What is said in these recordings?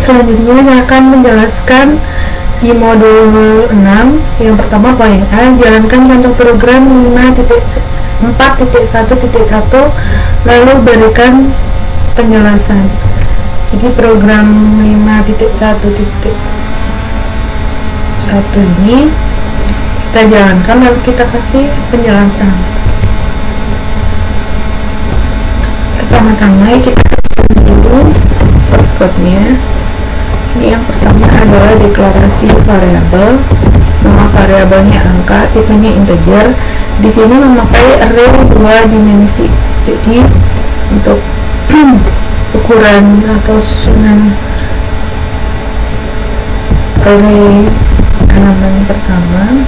Selanjutnya saya akan menjelaskan di modul 6. Yang pertama poin A, jalankan contoh program 5.4.1.1 lalu berikan penjelasan. Jadi program 5.1.1 ini kita jalankan lalu kita kasih penjelasan. Pertama-tama kita dulu source code-nya. Ini yang pertama adalah deklarasi variabel. Nama variabelnya angka, tipenya integer. Di sini memakai array 2 dimensi. Jadi untuk ukuran atau susunan array elemen pertama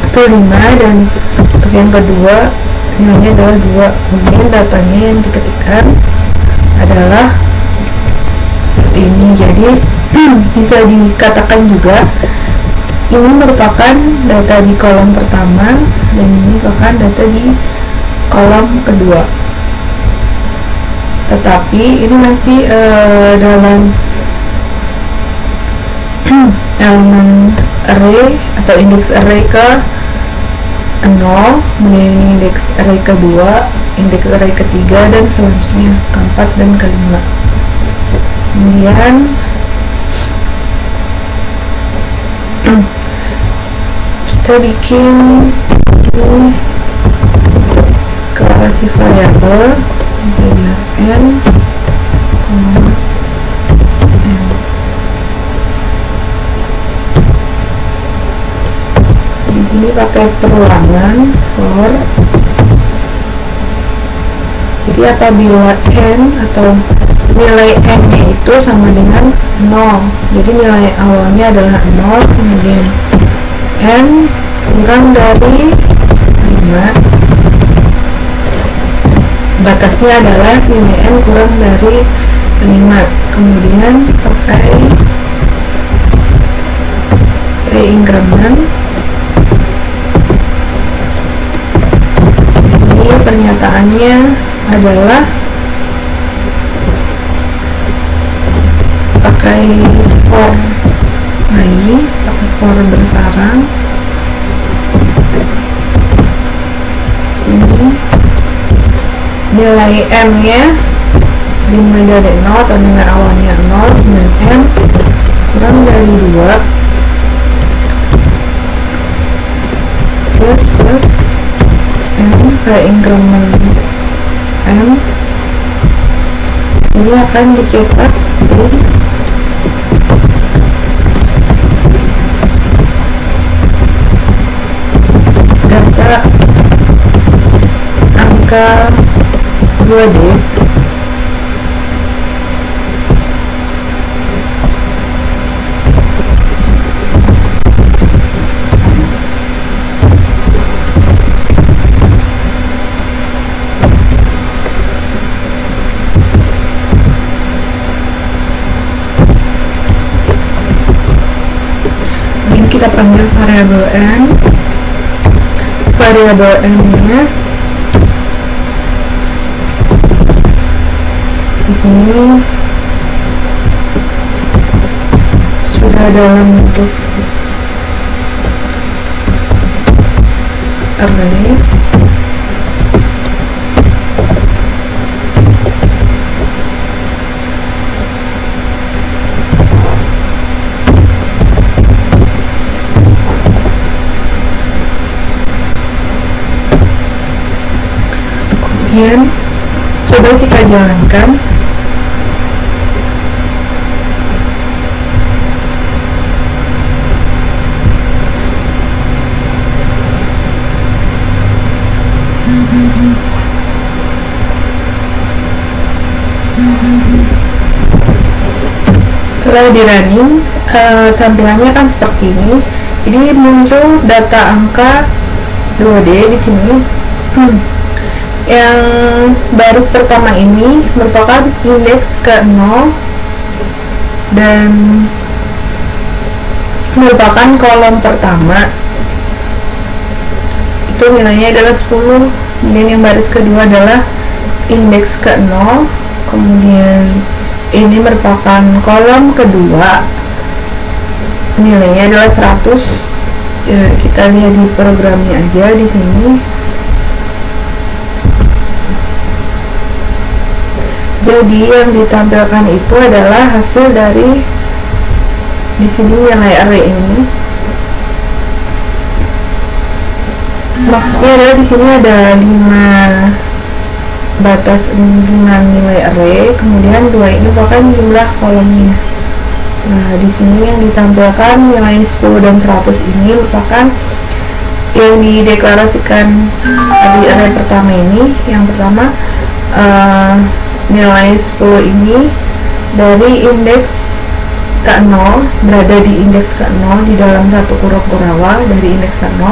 itu 5 dan untuk yang kedua nilainya adalah 2. Kemudian datanya yang diketikkan adalah seperti ini. Jadi bisa dikatakan juga ini merupakan data di kolom pertama dan ini merupakan data di kolom kedua, tetapi ini masih dalam elemen array atau indeks array ke 0, kemudian indeks array kedua, indeks array ketiga, dan selanjutnya keempat dan kelima. Kemudian kita bikin ini deklarasi variabel n, di sini pakai perulangan for. Jadi apabila n atau nilai n nya itu sama dengan 0, jadi nilai awalnya adalah 0, kemudian n kurang dari 5, batasnya adalah nilai n kurang dari 5, kemudian pakai re-increment. Di sini pernyataannya adalah pakai for lagi, pakai for bersarang. Sini nilai m nya dimulai dari 0 atau nilai awalnya 0, dan m kurang dari 2 plus m re-increment m ini akan dicetak di data angka 2D. Ini kita panggil variabel n. Variabel n nya di sini sudah dalam bentuk array. Kemudian coba kita jalankan. Setelah di running, tampilannya kan seperti ini. Jadi muncul data angka 2D di sini. Yang baris pertama ini merupakan indeks ke 0 dan merupakan kolom pertama. Itu nilainya adalah 10. Kemudian yang baris kedua adalah indeks ke 0, kemudian ini merupakan kolom kedua, nilainya adalah 100. Ya, kita lihat di programnya aja di sini. Jadi yang ditampilkan itu adalah hasil dari di sini nilai array ini. Maksudnya adalah di sini ada 5 batas, 5 nilai array, kemudian 2 ini merupakan jumlah kolomnya. Nah, di sini yang ditampilkan nilai 10 dan 100 ini merupakan yang dideklarasikan di array pertama ini. Yang pertama, nilai 10 ini dari indeks K0, berada di indeks K0 di dalam satu Kurokawa dari indeks K0.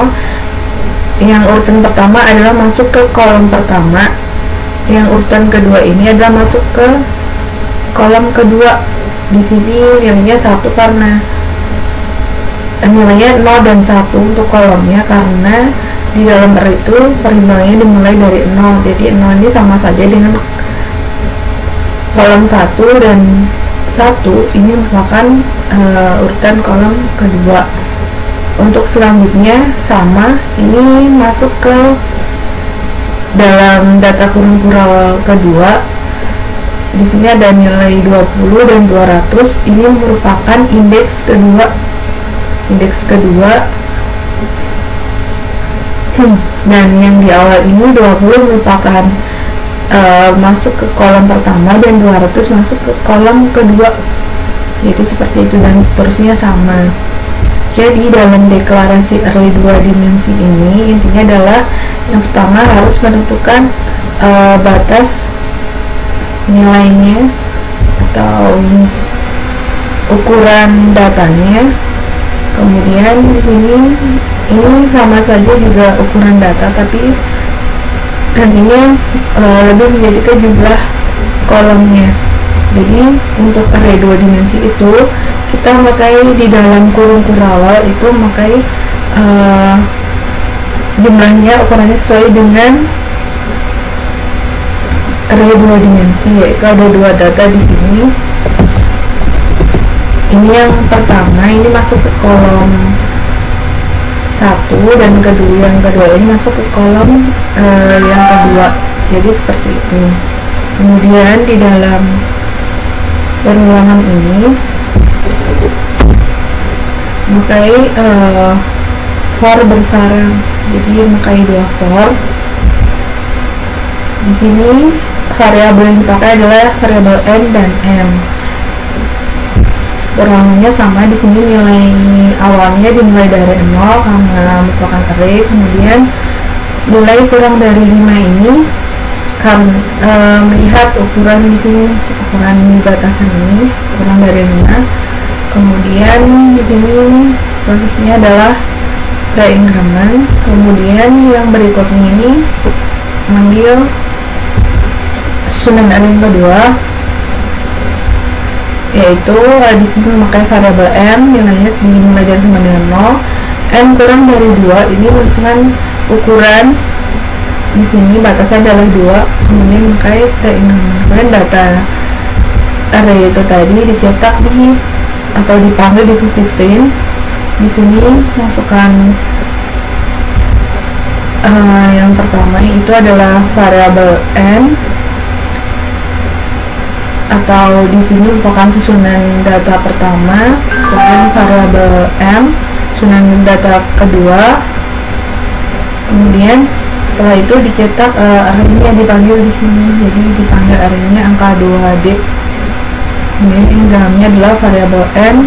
Yang urutan pertama adalah masuk ke kolom pertama, yang urutan kedua ini adalah masuk ke kolom kedua. Di sini nilainya 1 karena nilainya 0 dan 1 untuk kolomnya, karena di dalam array itu perhitungannya dimulai dari 0, jadi 0 ini sama saja dengan kolom 1 dan 1 ini merupakan urutan kolom kedua. Untuk selanjutnya sama, ini masuk ke dalam data Kurokawa kedua. Di sini ada nilai 20 dan 200, ini merupakan indeks kedua. Dan yang di awal ini 20 merupakan masuk ke kolom pertama dan 200 masuk ke kolom kedua. Jadi seperti itu dan seterusnya sama. Jadi dalam deklarasi array 2 dimensi ini intinya adalah yang pertama harus menentukan batas nilainya atau ukuran datanya. Kemudian di sini ini sama saja juga ukuran data, tapi nantinya lebih menjadi ke jumlah kolomnya. Jadi untuk array 2 dimensi itu kita memakai di dalam Kurokawa itu memakai jumlahnya, ukurannya sesuai dengan array 2 dimensi, yaitu ada 2 data di sini. Ini yang pertama, ini masuk ke kolom 1 dan yang kedua ini masuk ke kolom yang kedua. Jadi seperti itu. Kemudian di dalam perulangan ini memakai for bersarang. Jadi memakai 2 for. Di sini variabel yang dipakai adalah variabel n dan m. Perulangannya sama, di sini nilai awalnya dimulai dari 0 karena merupakan array, kemudian nilai kurang dari 5 ini kan melihat ukuran di sini, ukuran batasan ini kurang dari 5. Kemudian di sini prosesnya adalah pre-increment. Kemudian yang berikutnya ini manggil susunan array yang kedua, yaitu di sini memakai variabel m, nilainya dimulai dari sama dengan 0, n kurang dari 2, ini menunjukkan ukuran di sini batasnya adalah 2, kemudian memakai pre-increment. Kemudian data array itu tadi dicetak di atau dipanggil di fungsi print. Di sini masukkan yang pertama itu adalah variabel n, atau di sini merupakan susunan data pertama, kemudian variabel m, susunan data kedua, kemudian setelah itu dicetak arraynya dipanggil di sini, jadi dipanggil arraynya angka 2D. Kemudian ini dalamnya adalah variabel n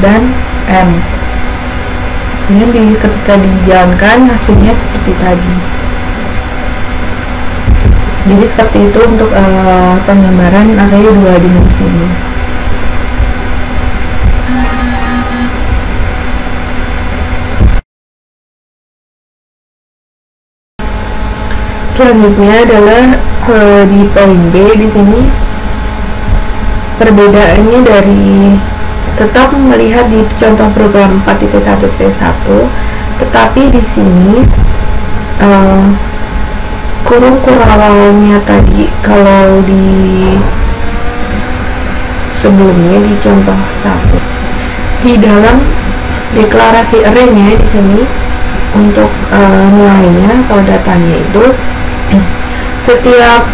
dan m. Kemudian ketika dijalankan hasilnya seperti tadi. Jadi seperti itu untuk penggambaran array 2 dimensi ini. Selanjutnya adalah di poin B. Di sini perbedaannya dari tetap melihat di contoh program 4.1.1, tetapi di sini Kurokawa-nya tadi kalau di sebelumnya di contoh 1. Di dalam deklarasi array-nya di sini untuk nilainya atau datanya itu setiap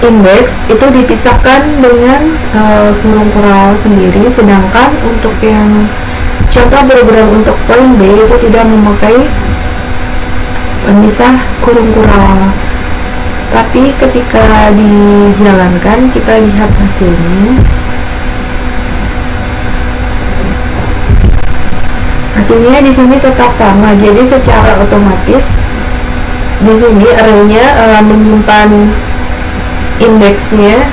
indeks itu dipisahkan dengan kurung kural sendiri, sedangkan untuk yang contoh program untuk poin B itu tidak memakai pemisah kurung kural. Tapi ketika dijalankan, kita lihat hasilnya. Hasilnya di sini tetap sama, jadi secara otomatis di sini array-nya menyimpan indeksnya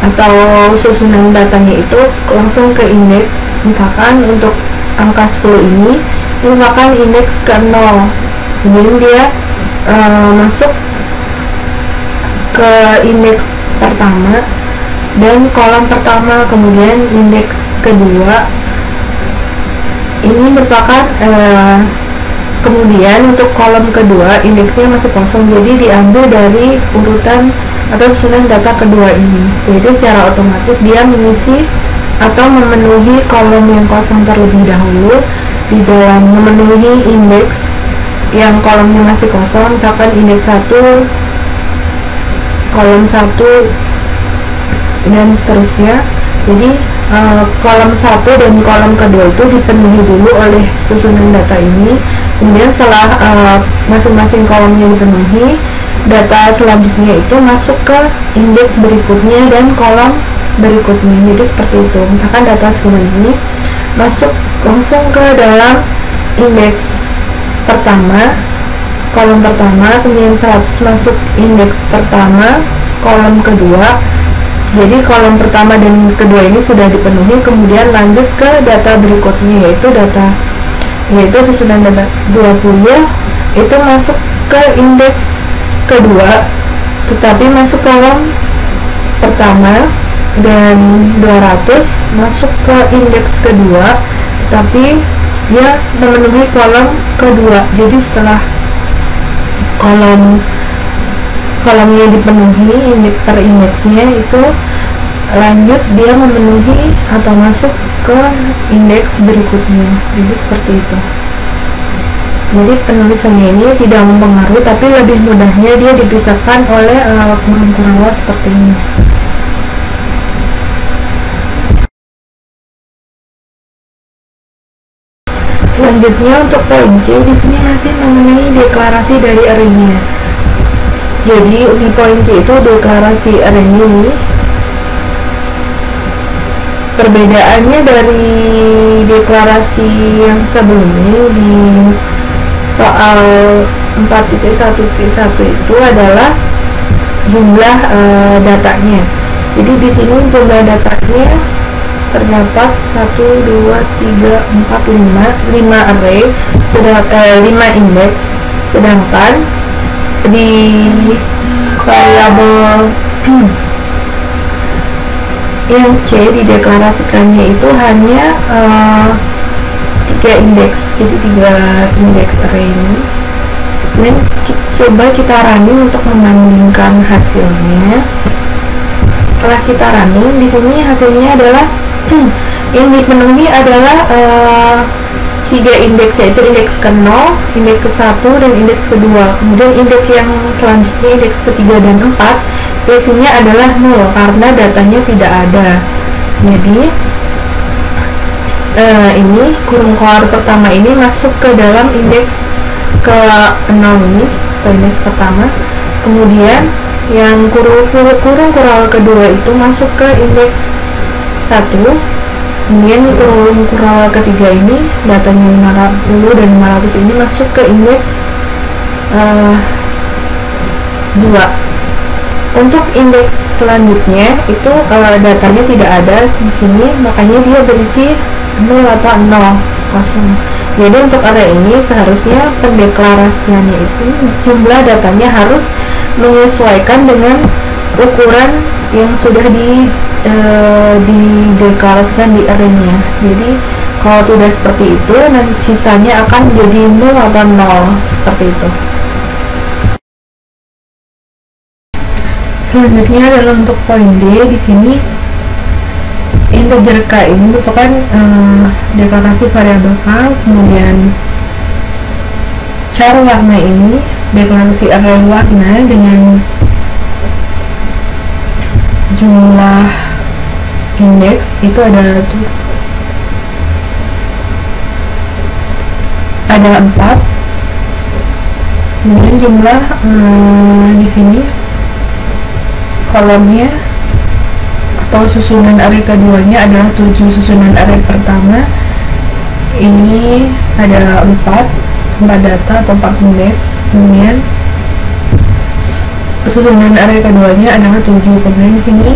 atau susunan datanya itu langsung ke indeks. Misalkan untuk angka 10 ini merupakan indeks ke 0, kemudian dia masuk ke indeks pertama dan kolom pertama, kemudian indeks kedua ini merupakan kemudian untuk kolom kedua indeksnya masih kosong, jadi diambil dari urutan atau susunan data kedua ini. Jadi secara otomatis dia mengisi atau memenuhi kolom yang kosong terlebih dahulu di dalam memenuhi indeks yang kolomnya masih kosong, misalkan indeks 1, kolom 1 dan seterusnya. Jadi kolom 1 dan kolom kedua itu dipenuhi dulu oleh susunan data ini, kemudian setelah masing-masing kolomnya dipenuhi, data selanjutnya itu masuk ke indeks berikutnya dan kolom berikutnya. Jadi seperti itu. Misalkan data 10 ini masuk langsung ke dalam indeks pertama, kolom pertama, kemudian 100 masuk indeks pertama, kolom kedua. Jadi kolom pertama dan kedua ini sudah dipenuhi, kemudian lanjut ke data berikutnya, yaitu susunan data 20 itu masuk ke indeks kedua, tetapi masuk kolom pertama, dan 200 masuk ke indeks kedua, tapi dia memenuhi kolom kedua. Jadi setelah kolomnya dipenuhi indeks per indeksnya itu lanjut dia memenuhi atau masuk ke indeks berikutnya. Jadi seperti itu. Jadi penulisannya ini tidak mempengaruhi, tapi lebih mudahnya dia dipisahkan oleh kurung kural seperti ini. Selanjutnya untuk poin C, di sini masih mengenai deklarasi dari array-nya. Jadi di poin C itu deklarasi array ini perbedaannya dari deklarasi yang sebelumnya di soal 4.1.1 itu adalah jumlah datanya. Jadi di sini jumlah datanya terdapat 1, 2, 3, 4, 5 array, 5 indeks, sedangkan di variabel yang C dideklarasikannya itu hanya 3 indeks, jadi 3 indeks array ini. Dan coba kita running untuk membandingkan hasilnya. Setelah kita running, di sini hasilnya adalah yang dipenuhi adalah 3 indeks, yaitu indeks ke-0, indeks ke-1, dan indeks kedua. Kemudian indeks yang selanjutnya, indeks ketiga dan 4, isinya adalah 0 karena datanya tidak ada. Jadi ini kurung kural pertama ini masuk ke dalam indeks ke-0 ini, atau indeks pertama. Kemudian yang kurung kural kedua itu masuk ke indeks 1. Kemudian kurung kural ketiga ini datanya 50 dan 500 ini masuk ke indeks 2. Untuk indeks selanjutnya itu datanya tidak ada di sini, makanya dia berisi 0 atau 0 kosong. Jadi untuk array ini seharusnya pendeklarasiannya itu jumlah datanya harus menyesuaikan dengan ukuran yang sudah dideklarasikan di array-nya. Jadi kalau tidak seperti itu, nanti sisanya akan jadi 0 atau 0 seperti itu. Selanjutnya adalah untuk poin D. Di sini integer K ini merupakan deklarasi variabel K, kemudian char warna ini deklarasi array warna dengan jumlah indeks itu ada 4, kemudian jumlah di sini kolomnya atau susunan array keduanya adalah 7, susunan array pertama ini ada 4 data atau 4 indeks, kemudian susunan array keduanya adalah 7, kemudian di sini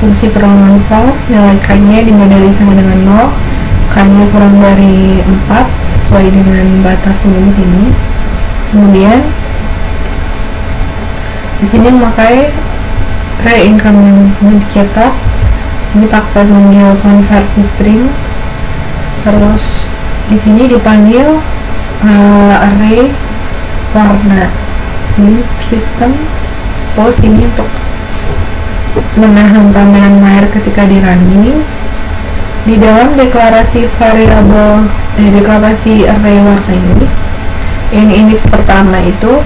fungsi perolehan val nilai k-nya dimodali sama dengan 0, k-nya kurang dari 4 sesuai dengan batasnya di sini. Kemudian di sini memakai array increment dicetak, ini pakai panggil konversi string, terus di sini dipanggil array warna, ini sistem post ini untuk menahan tambahan layer ketika di running. Di dalam deklarasi variabel deklarasi array warna ini, yang indeks pertama itu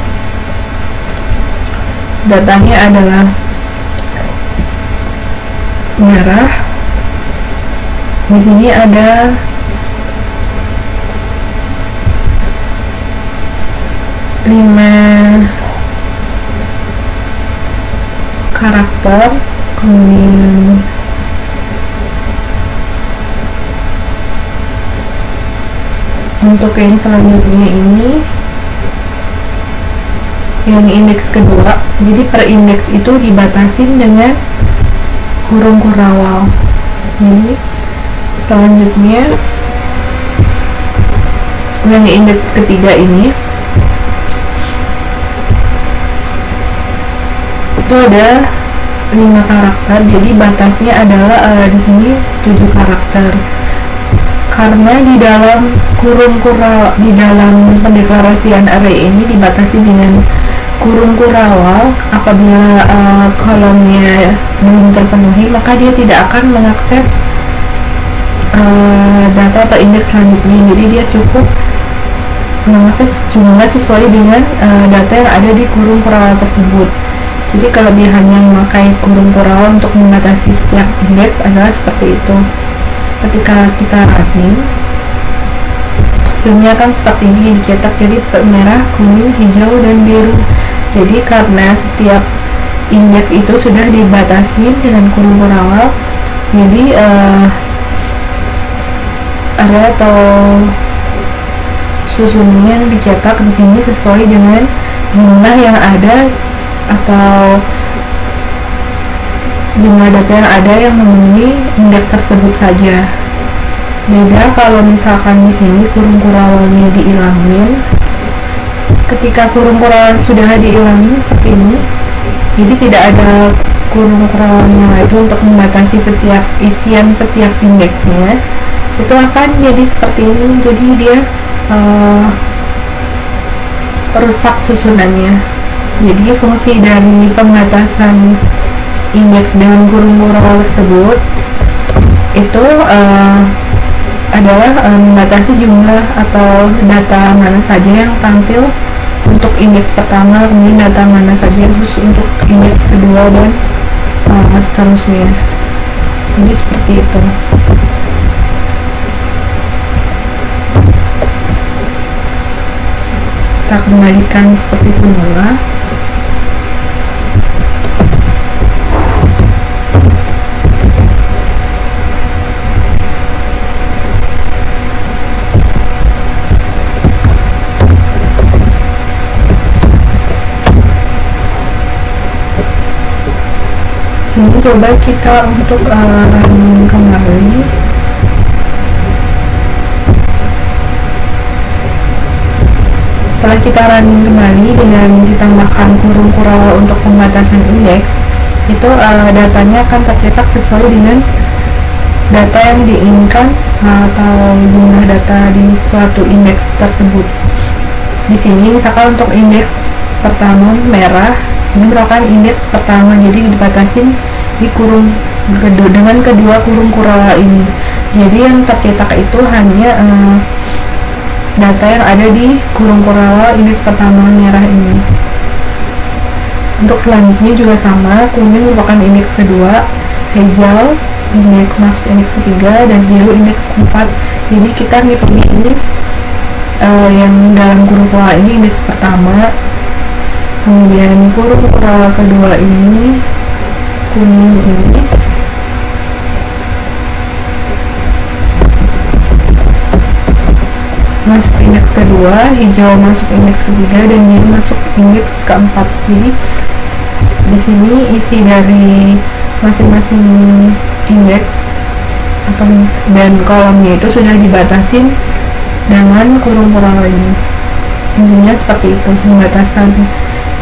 datanya adalah merah. Di sini ada karakter, kemudian untuk yang selanjutnya ini yang indeks kedua, jadi per indeks itu dibatasin dengan kurung kurawal. Jadi selanjutnya yang indeks ketiga ini itu ada 5 karakter, jadi batasnya adalah di sini 7 karakter. Karena di dalam di dalam pendeklarasian array ini dibatasi dengan kurung kurawal, apabila kolomnya belum terpenuhi maka dia tidak akan mengakses data atau indeks selanjutnya. Jadi dia cukup mengakses jumlah sesuai dengan data yang ada di kurung kurawal tersebut. Jadi kelebihannya memakai kurung kurawal untuk membatasi setiap indeks adalah seperti itu. Ketika kita running, hasilnya kan seperti ini dicetak, jadi merah, kuning, hijau, dan biru. Jadi karena setiap indeks itu sudah dibatasi dengan kurung kurawal, jadi array atau susunannya dicetak di sini sesuai dengan jumlah yang ada atau jumlah data yang ada yang memenuhi indeks tersebut saja. Beda kalau misalkan di sini kurung kurawalnya diilangin. Ketika kurung kurawal sudah dihilangin seperti ini, jadi tidak ada kurung kurawalnya itu untuk membatasi setiap isian setiap indeksnya, itu akan jadi seperti ini. Jadi dia rusak susunannya. Jadi fungsi dari pembatasan indeks dengan kurung kurawal tersebut itu adalah membatasi jumlah atau data mana saja yang tampil untuk indeks pertama, kemudian data mana saja yang khusus untuk indeks kedua, dan seterusnya. Jadi seperti itu. Kita kembalikan seperti semula. Ini coba kita untuk running kembali. Setelah kita running kembali dengan ditambahkan kurung kurawal untuk pembatasan indeks, itu datanya akan tercetak sesuai dengan data yang diinginkan atau jumlah data di suatu indeks tersebut. Di sini misalkan untuk indeks pertama merah, Ini merupakan indeks pertama, jadi dibatasin di kurung dengan kedua kurung kural ini. Jadi yang tercetak itu hanya data yang ada di kurung kural indeks pertama merah ini. Untuk selanjutnya juga sama, kuning merupakan indeks kedua, hijau indeks masuk indeks ketiga, dan biru indeks keempat. Jadi kita ngitungnya ini yang dalam kurung kural ini indeks pertama, kemudian kurung kural kedua ini kuning ini, masuk indeks kedua, hijau masuk indeks ketiga, dan biru masuk indeks keempat. Jadi di sini isi dari masing-masing indeks atau dan kolomnya itu sudah dibatasin dengan kurung kural ini. Intinya seperti itu, pembatasan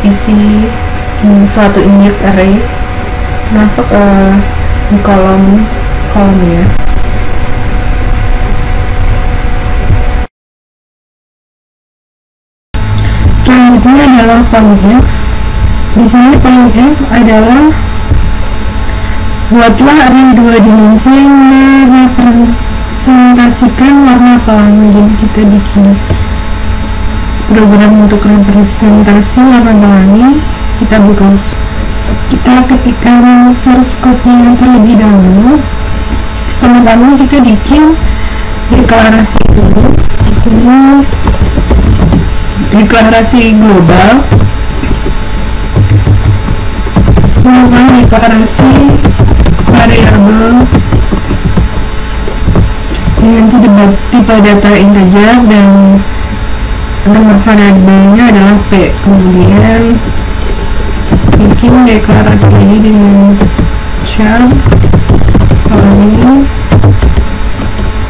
isi suatu indeks array masuk di kolomnya. Selanjutnya adalah polyf. Di sini polyf adalah buatlah array dua dimensi yang merepresentasikan warna pelangi. Jadi kita bikin program untuk representasi warna pelangi. Kita buka, kita ketikkan source code-nya terlebih dahulu. Pertama kita bikin deklarasi dulu. Di sini deklarasi global, melakukan deklarasi variabel dengan tipe data integer dan nomor variabelnya adalah p. Kemudian bikin deklarasi ini dengan char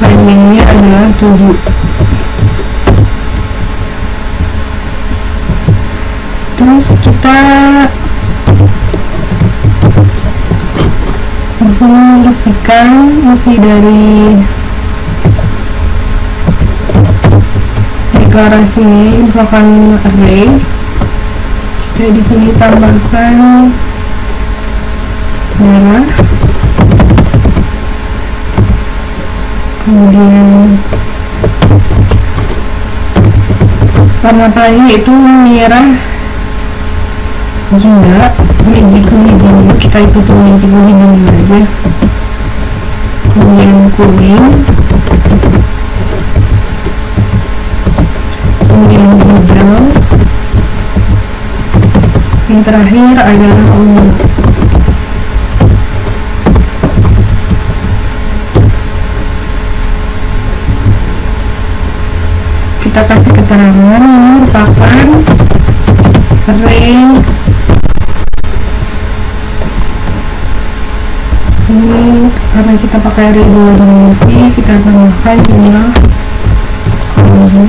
panjangnya adalah 7. Terus kita disini isikan isi dari deklarasi merupakan array. Kita di sini tambahkan merah, kemudian warna pelangi itu merah jingga, magic kuning, kita ikutin magic kuning aja. Kemudian kuning, kemudian hijau, yang terakhir adalah ungu. Kita kasih keterangan ini merupakan array. Ini karena kita pakai array dua dimensi, kita tambahkan jumlah kolomnya.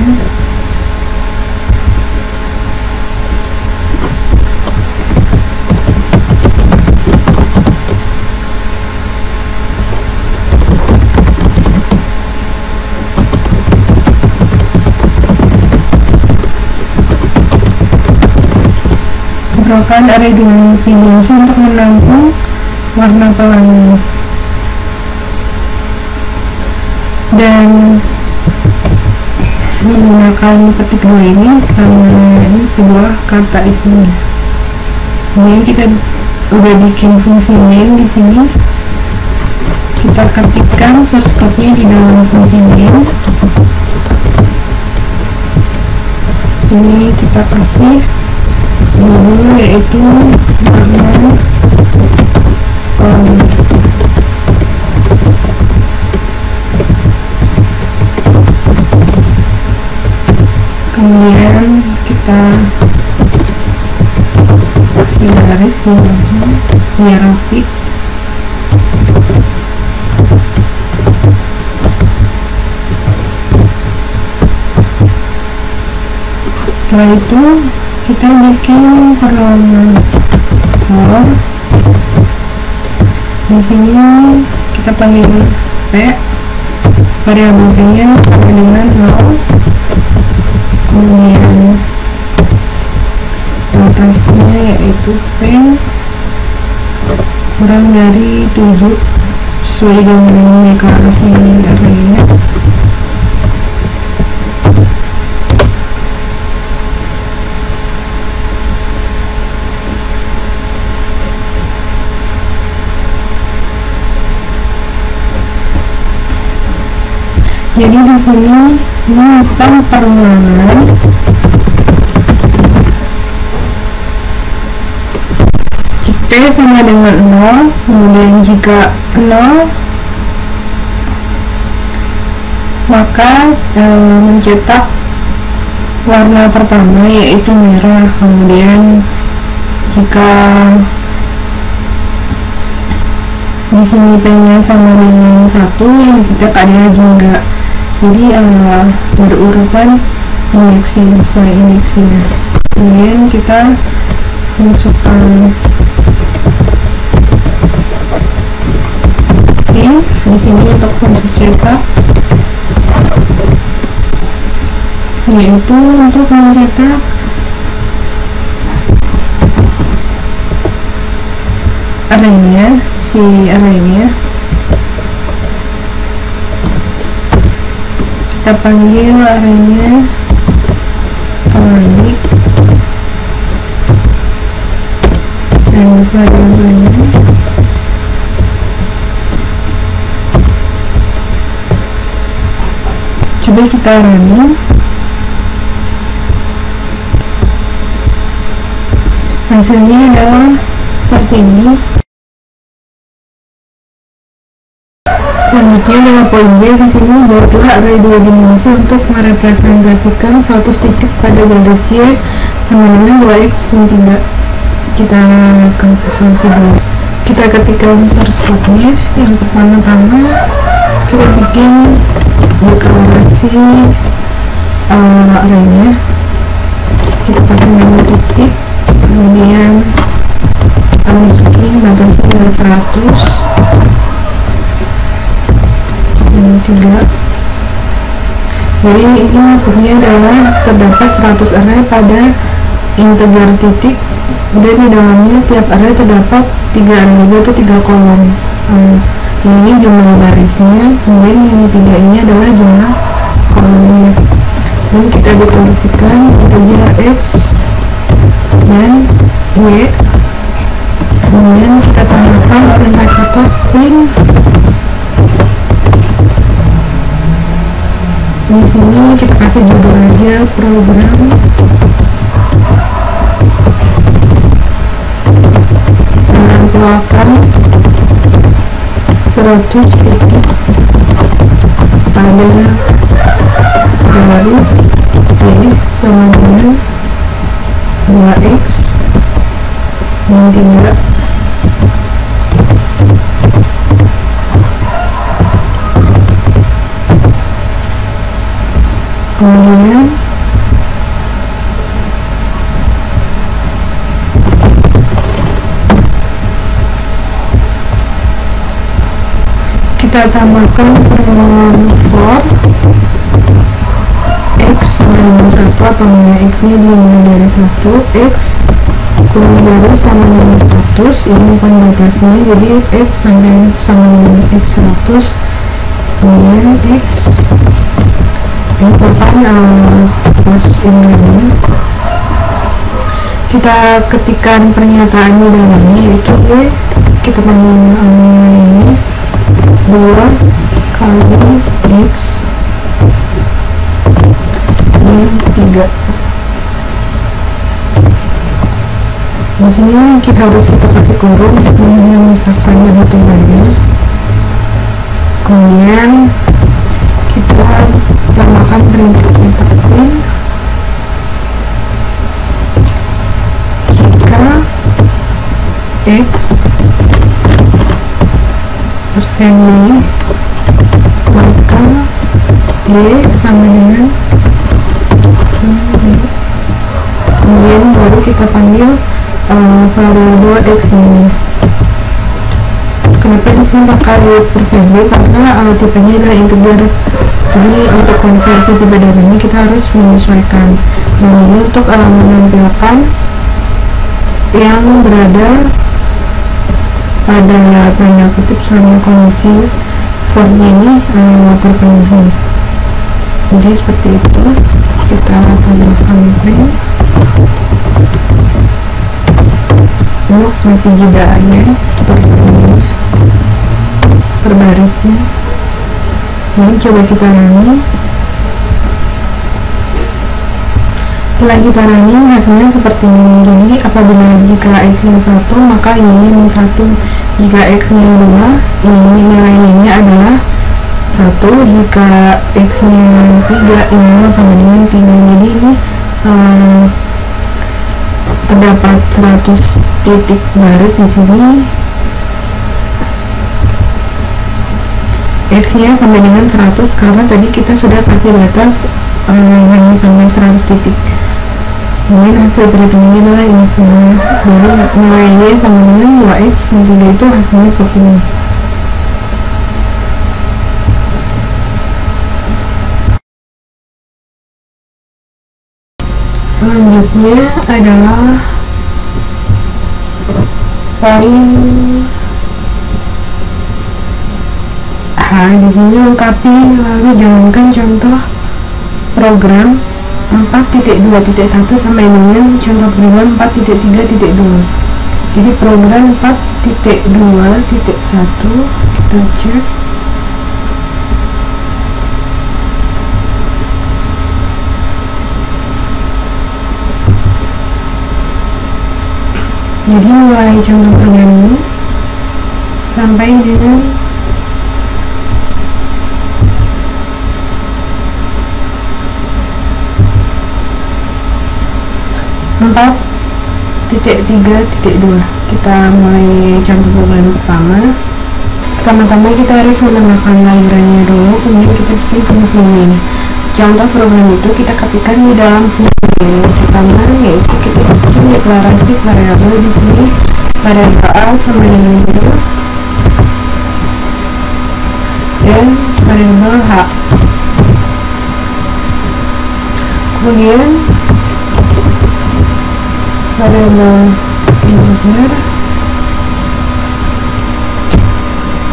Merupakan array dua dimensi untuk menampung warna pelangi, dan menggunakan petik dua ini karena ini sebuah kata isinya. Kemudian kita udah bikin fungsi main di sini. Kita ketikkan source code-nya di dalam fungsi main. Sini kita kasih dulu yaitu warna pelangi. Kemudian kita kasih garis biar rapi. Setelah itu kita bikin perlawanan for. Di sini kita panggil p, variabel p-nya sama dengan 0. Kemudian notasi hasilnya yaitu P kurang dari 7 sesuai dengan deklarasi arraynya. Jadi di sini tentang perulangan P sama dengan 0, kemudian jika 0 maka mencetak warna pertama yaitu merah, kemudian jika di sini P-nya sama dengan 1 yang dicetak adalah jingga. Jadi berurutan indeksi sesuai indeksinya. Kemudian kita masukkan di sini untuk fungsi cetak, yaitu untuk mencetak arraynya, si arraynya kita panggil arraynya kembali dan variabelnya coba kita running. Hasilnya adalah seperti ini. Selanjutnya dengan poin B, di sini buatlah array 2 dimensi untuk merepresentasikan 100 titik pada garis Y sama dengan 2x min 3. Kita akan visualisasi dulu. Kita ketikkan source code-nya. Yang pertama-tama kita bikin deklarasi arraynya. Kita pakai nama titik, kemudian masukin batasnya 100 dan 3. Jadi ini maksudnya adalah terdapat 100 array pada integer titik, dan di dalamnya tiap array terdapat 3 array yaitu 3 kolom. Ini jumlah barisnya, kemudian yang 3 ini adalah jumlah kolomnya. Dan kita deklarasikan integer x dan y, kemudian kita tambahkan perintah kita print. Di sini kita kasih judul aja program menampilkan 100 titik pada garis Y sama dengan 2x min 3. Kemudian kita tambahkan permohonan for x sama dengan 1 atau x nya dimulai dari 1, x kurang dari sama dengan 100, ini bukan batasnya, jadi x sama dengan x 100, kemudian x ini pas ini kita ketikkan pernyataan di dalamnya, yaitu kita panggil ini 2 kali x min 3. Di sini kita harus kasih kurung untuk memisahkan yang hitungannya. Kemudian kita tambahkan perintah cetak print jika x persen y maka y sama dengan kemudian baru kita panggil variabel x ini. Kenapa di sini pakai persen y? Karena tipenya adalah integer. Jadi untuk konversi tipe dari ini kita harus menyesuaikan. Nah, ini untuk menampilkan yang berada pada tanda kutip sama kondisi Ford ini motor penuh. Jadi seperti itu, kita tambahkan print. Masih jedaannya per barisnya. Ini coba kita running. Setelah kita running, hasilnya seperti ini. Jadi apabila jika x nya 1, maka ini min 1. Jika x nya 2, ini nilainya adalah 1. Jika x nya 3, ini sama dengan 3. Jadi ini terdapat 100 titik baris di sini. X nya sampai dengan 100 karena tadi kita sudah kasih batas hanya sampai 100 titik. Kemudian hasil perhitungannya adalah ini semua. Jadi nilainya sama dengan 2x dan 3 itu hasilnya seperti ini. Selanjutnya adalah poin H. Di sini lengkapi lalu jalankan contoh program 4.2.1 sampai dengan contoh program 4.3.2. Jadi program 4.2.1 kita cek. Jadi mulai contoh program ini sampai dengan empat titik 3.2. Kita mulai contoh program pertama. Pertama-tama kita harus menambahkan layannya dulu, kemudian kita bikin fungsi ini. Contoh program itu kita ketikkan di dalam fungsi yang pertama, yaitu kita bikin deklarasi variabel di sini variabel a sama dengan 0 dan variabel h. Kemudian variabel integer.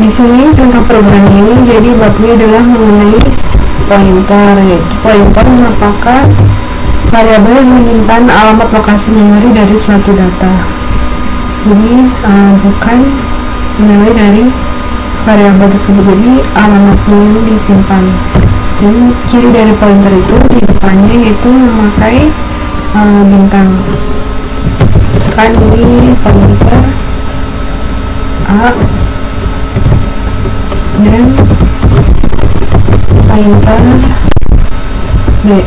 Di sini contoh program ini jadi babnya adalah mengenai pointer, yaitu pointer merupakan variabel yang menyimpan alamat lokasi memori dari suatu data. Jadi bukan nilai dari variabel tersebut, jadi alamatnya yang disimpan. Dan ciri dari pointer itu di depannya yaitu memakai bintang. Kan ini pointer A dan pointer B.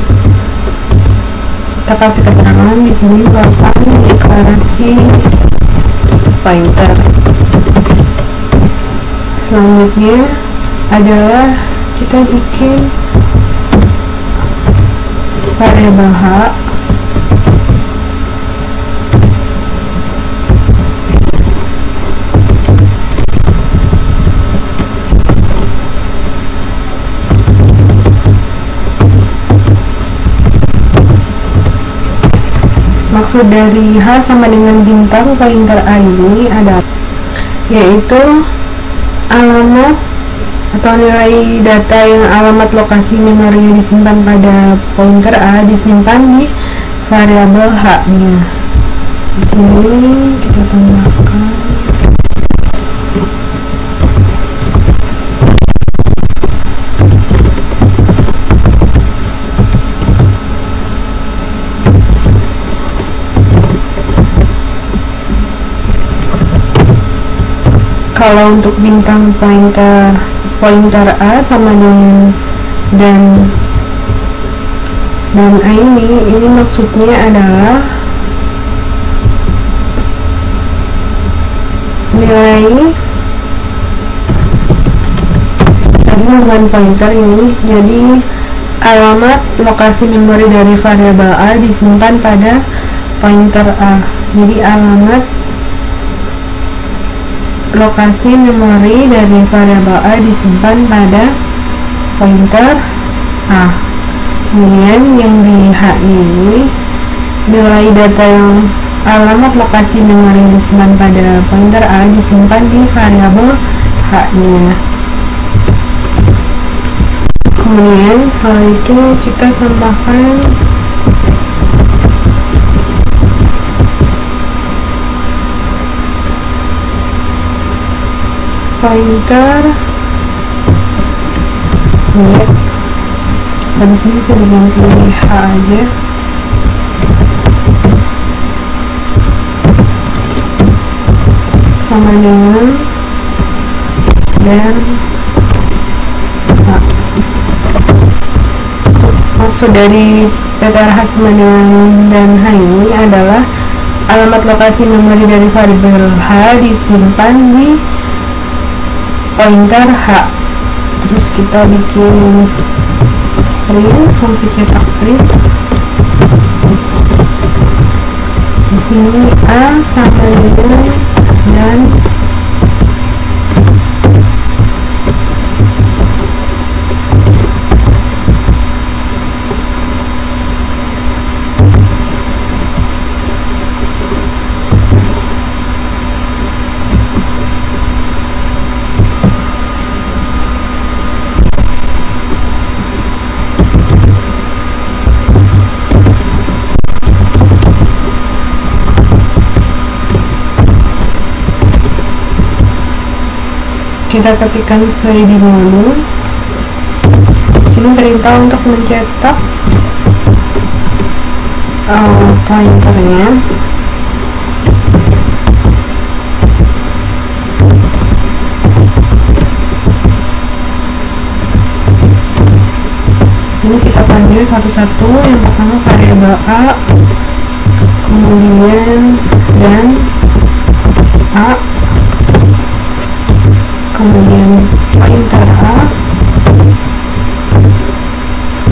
Kita kasih keterangan di sini merupakan deklarasi pointer. Selanjutnya adalah kita bikin variabel h. Maksud dari H sama dengan bintang pointer A ini adalah yaitu alamat atau nilai data yang alamat lokasi memori yang disimpan pada pointer A disimpan di variabel H-nya. Di sini kita tambahkan kalau untuk bintang pointer A sama dengan dan A ini maksudnya adalah nilai dengan pointer ini, jadi alamat lokasi memori dari variabel A disimpan pada pointer A. Jadi alamat lokasi memori dari variabel A disimpan pada pointer A. Kemudian yang di H ini nilai data yang alamat lokasi memori yang disimpan pada pointer A disimpan di variabel H-nya. Kemudian setelah itu kita tambahkan pointer ya, dan sini bisa diganti H aja. Sama dengan dan H. Maksud dari PTRH sama dengan dan H ini adalah alamat lokasi memori dari variabel H disimpan di pointer H. Terus kita bikin print, fungsi cetak print. Di sini A sama dengan dan kita ketikkan sesuai di menu. Sini perintah untuk mencetak pointernya. Ini kita panggil satu-satu. Yang pertama variabel A, kemudian dan A, kemudian pointer A,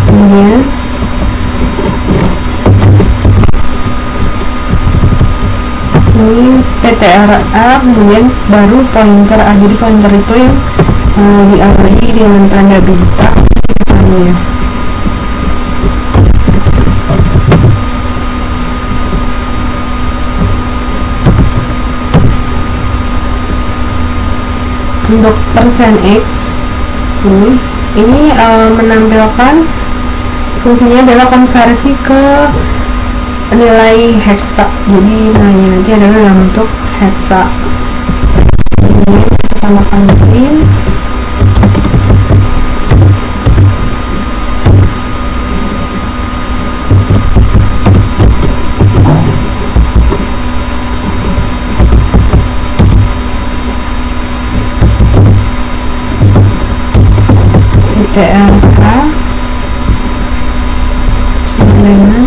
kemudian sini PTRA, kemudian baru pointer A. Jadi pointer itu yang diawali dengan tanda bintang depannya. Untuk %x ini menampilkan fungsinya adalah konversi ke nilai heksa. Jadi nilainya nanti adalah dalam bentuk heksa. Ini kita tambahkan print. PTRH sama dengan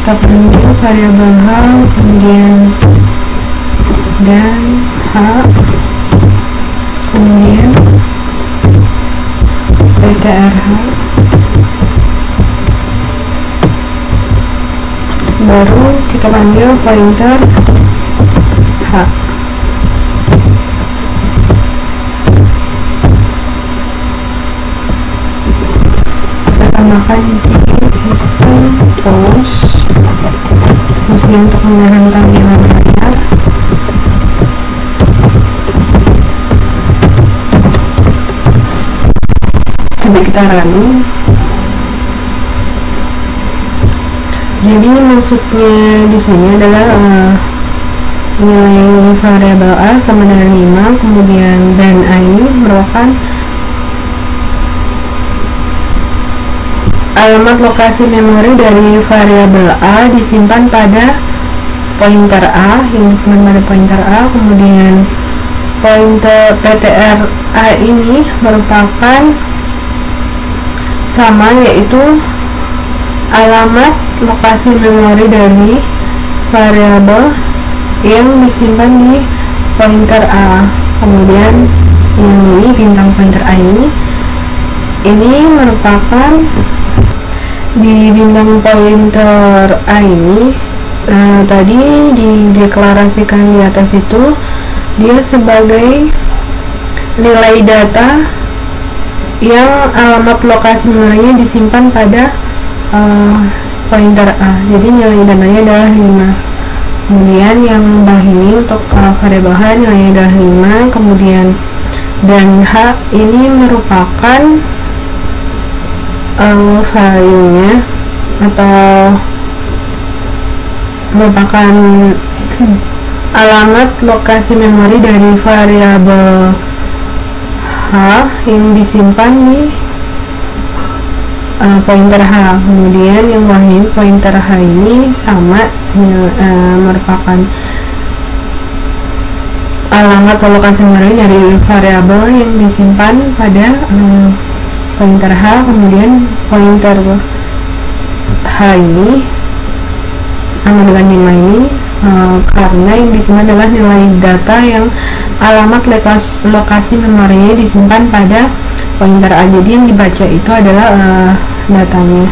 kita panggil variabel H, kemudian dan H, kemudian PTRH, baru kita panggil pointer H. Kita tambahkan di sini sistem pause, fungsi untuk menahan tampilan layar. Coba kita running. Jadi maksudnya di sini adalah nilai variabel A sama dengan 5, kemudian dan A ini merupakan alamat lokasi memori dari variabel A disimpan pada pointer A, yang disimpan pada pointer A. Kemudian pointer PTRA ini merupakan sama, yaitu alamat lokasi memori dari variabel yang disimpan di pointer A. Kemudian yang ini bintang pointer A ini ini merupakan di bintang pointer A ini tadi dideklarasikan di atas itu dia sebagai nilai data yang alamat lokasi memorinya disimpan pada pointer A. Jadi nilai datanya adalah 5. Kemudian yang bawah ini untuk variabel H nilainya adalah 5. Kemudian dan H ini merupakan value-nya atau merupakan alamat lokasi memori dari variabel H yang disimpan di pointer H. Kemudian yang bawah ini pointer H ini sama merupakan alamat lokasi memori dari variabel yang disimpan pada pointer H. Kemudian pointer H ini sama dengan 5 ini karena yang disimpan adalah nilai data yang alamat lokasi memorinya disimpan pada pointer A. Jadi yang dibaca itu adalah datanya.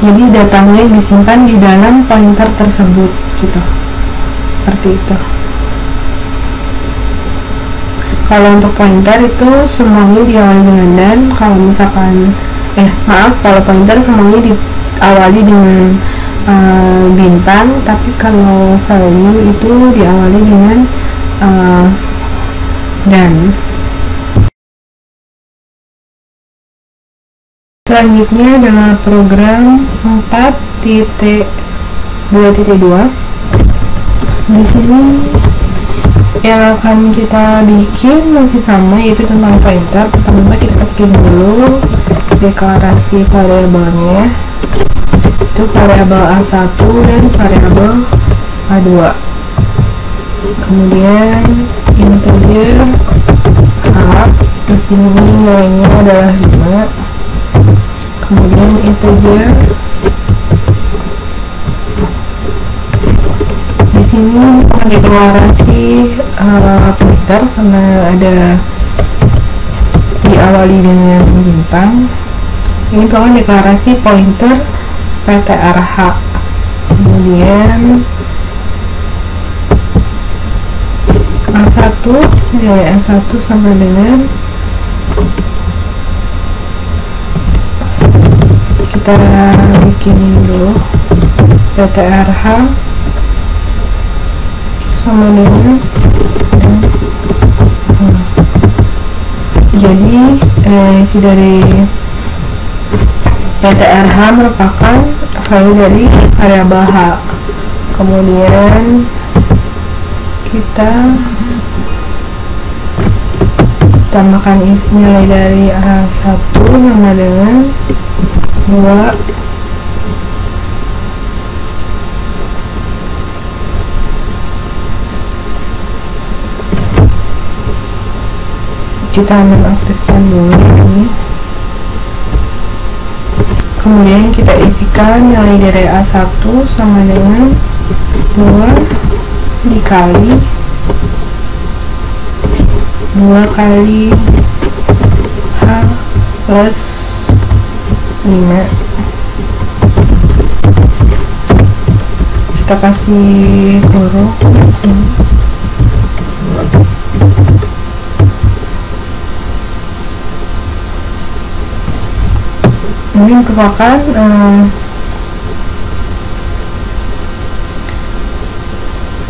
Jadi datanya yang disimpan di dalam pointer tersebut gitu. Seperti itu. Kalau untuk pointer itu semuanya diawali dengan dan. Kalau misalkan kalau pointer semuanya diawali dengan bintang, tapi kalau value itu diawali dengan dan. Selanjutnya adalah program 4.2.2. Di sini yang akan kita bikin masih sama, yaitu tentang pointer. Pertama kita bikin dulu deklarasi variabelnya, itu variabel A1 dan variabel A2. Kemudian integer H, di sini nilainya adalah 5. Kemudian integer di sini deklarasi pointer karena ada diawali dengan bintang. Ini merupakan deklarasi pointer ptrh. Kemudian A1, nilai A1 sama dengan, kita bikinin dulu ptrh sama dengan jadi isi dari ptrh merupakan value dari variabel H. Kemudian kita tambahkan isi nilai dari A1 sama dengan 2 kita menaktifkan dulu ini. Kemudian kita isikan nilai dari A1 sama dengan 2 dikali 2 kali H plus 5. Kita kasih huruf di sini. Ini merupakan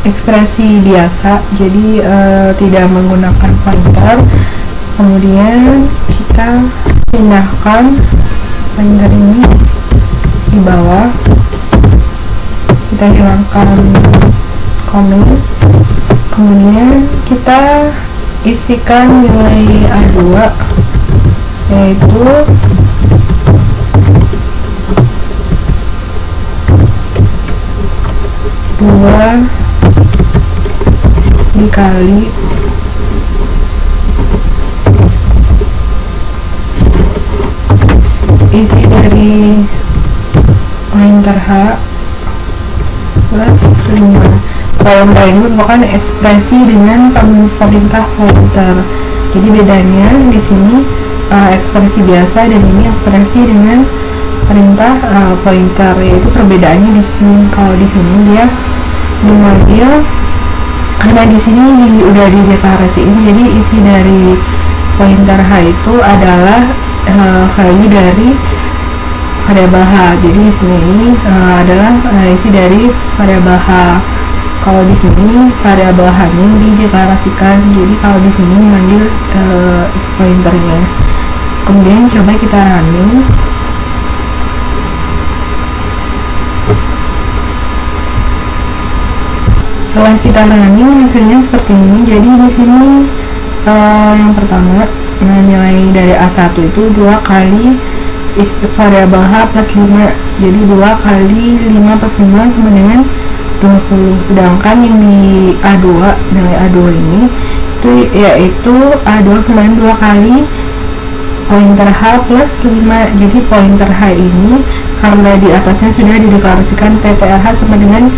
ekspresi biasa, jadi tidak menggunakan pointer. Kemudian kita pindahkan pointer ini di bawah, kita hilangkan comment. Kemudian kita isikan nilai A2, yaitu 2 dikali isi dari pointer H plus 5. Kolom lain merupakan ekspresi dengan perintah pointer. Jadi bedanya di sini ekspresi biasa dan ini ekspresi dengan perintah pointer, yaitu perbedaannya di sini. Kalau di sini dia dipanggil karena di sini udah dideklarasiin, jadi isi dari pointer H itu adalah value dari variabel H. Jadi di sini ini adalah isi dari variabel H. Kalau di sini variabel H-nya dideklarasikan, jadi kalau di sini memanggil isi pointernya. Kemudian coba kita running. Setelah kita running hasilnya seperti ini. Jadi di sini yang pertama nilai dari A1 itu 2 kali variabel H plus 5. Jadi 2 kali 5 plus 5 sama dengan 20. Sedangkan yang di A2, nilai A2 ini itu yaitu A2 sama dengan 2 kali pointer H plus 5. Jadi pointer H ini karena di atasnya sudah dideklarasikan PTH sama dengan,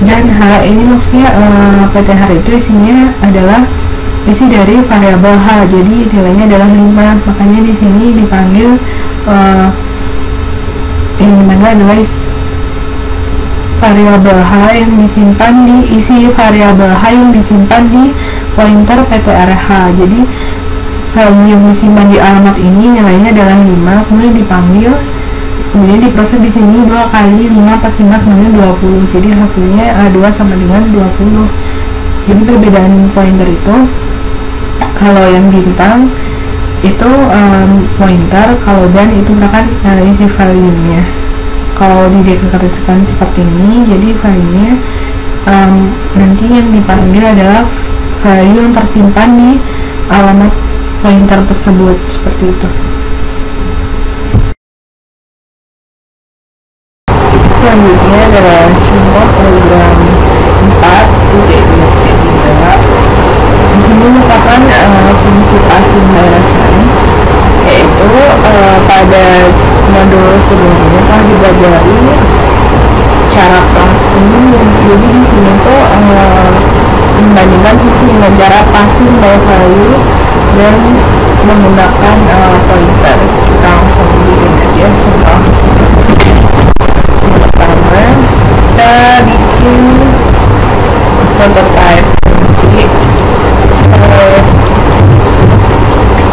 dan H ini maksudnya PTH itu isinya adalah isi dari variabel H, jadi nilainya adalah 5. Makanya di sini dipanggil yang dimana adalah variabel H yang disimpan di isi variabel H yang disimpan di pointer PTRH. Jadi value yang disimpan di alamat ini nilainya adalah 5, kemudian dipanggil, kemudian diproses di sini 2 kali 5 plus 5 sama dengan 20. Jadi hasilnya A2 sama dengan 20. Jadi perbedaan pointer itu, kalau yang bintang itu pointer, kalau dan itu merupakan isi value-nya. Kalau dideklarasikan seperti ini, jadi value-nya nanti yang dipanggil adalah value yang tersimpan di alamat pointer tersebut, seperti itu. Selanjutnya adalah contoh program 4.2.3. Di sini merupakan fungsi passing by reference, yaitu pada modul sebelumnya telah dipelajari cara passing. Jadi di sini tuh membandingkan fungsi dengan cara passing by value dan menggunakan pointer. Kita langsung bikin aja contoh. Pertama kita bikin prototype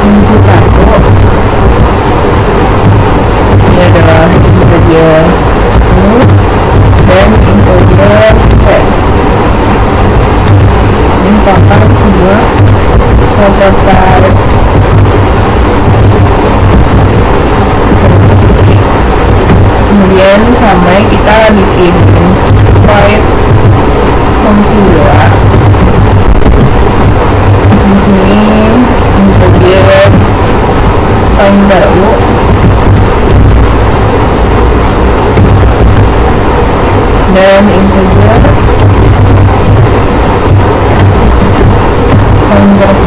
fungsi satu. Ini adalah integer dan integer v. Ini merupakan sebuah prototype fungsi. Kemudian sama kita bikin void fungsi 2. Di sini integer tahun baru dan integer pointer v.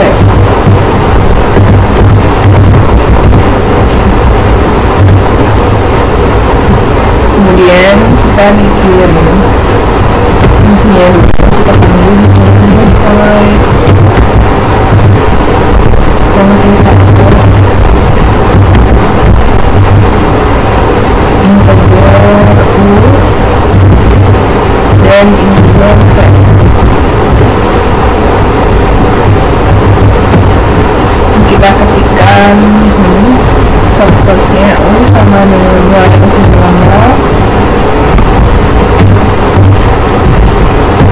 Kemudian kita bikin fungsinya dulu. Kita panggil mulai fungsi 1 integer u dan integer v. Kita ketikkan subscribe-nya u sama dengan 2,9.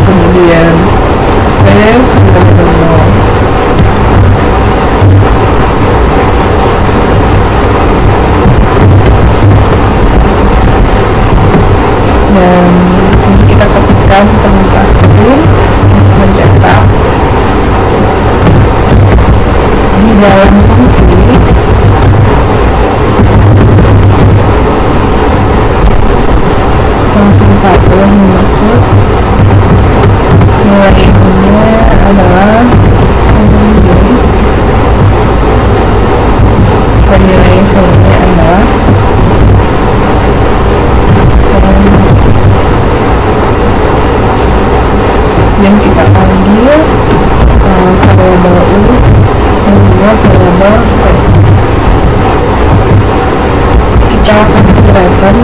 Kemudian v sama dengan 0. Dan di sini kita ketikkan perintah pin mencetak di dalam fungsi satu yang dimaksud nilai intinya adalah nilai intinya adalah yang kita panggil variabel u yang 2 kelihatan.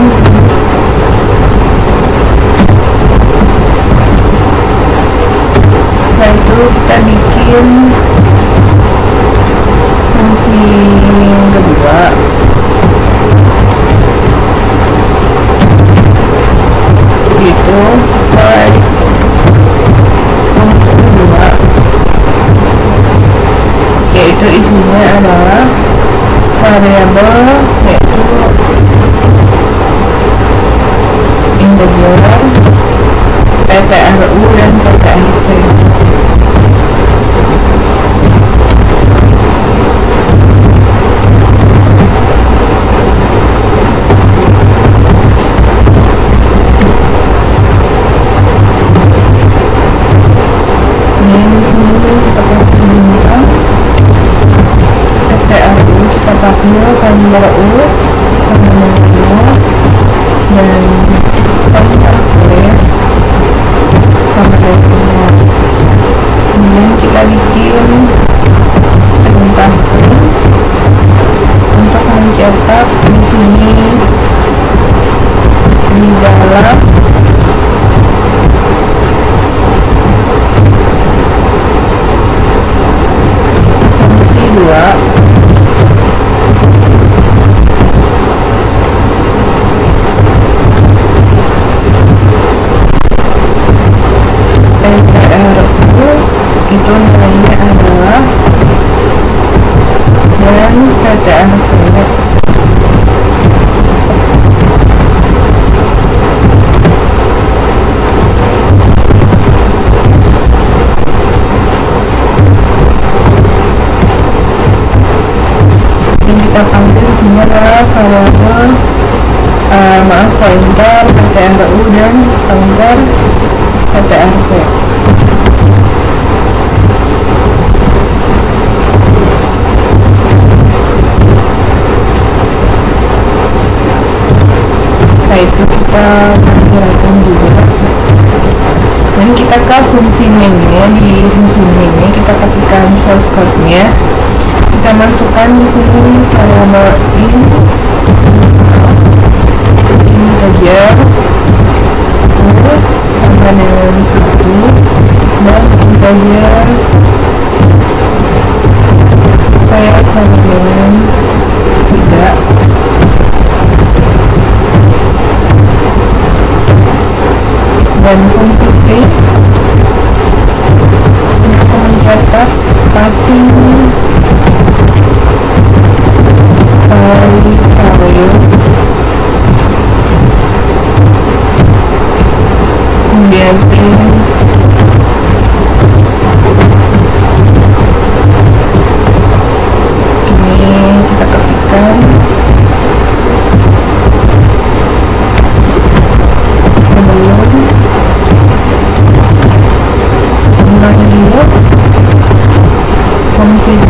Setelah itu kita bikin fungsi yang kedua, itu fungsi 2, yaitu isinya adalah variabel, yaitu integer, PTRU dan PTRV. Formula U, formula dan formula V sama dengan. Kemudian kita bikin perintah print untuk mencetak di sini di dalam fungsi 2 itu nilainya adalah dan PTRV. Yang kita panggil di sini adalah variabel pointer PTRU dan pointer PTRV. Itu kita perkirakan juga, dan kita ke fungsi mainnya. Di fungsi mainnya kita ketikkan source code-nya, kita masukkan di sini variabel integer sama dengan 1 dan integer sama dengan 3. Dan fungsi print untuk mencetak passing value, kemudian print sini kita ketikkan sebelum fungsi 1.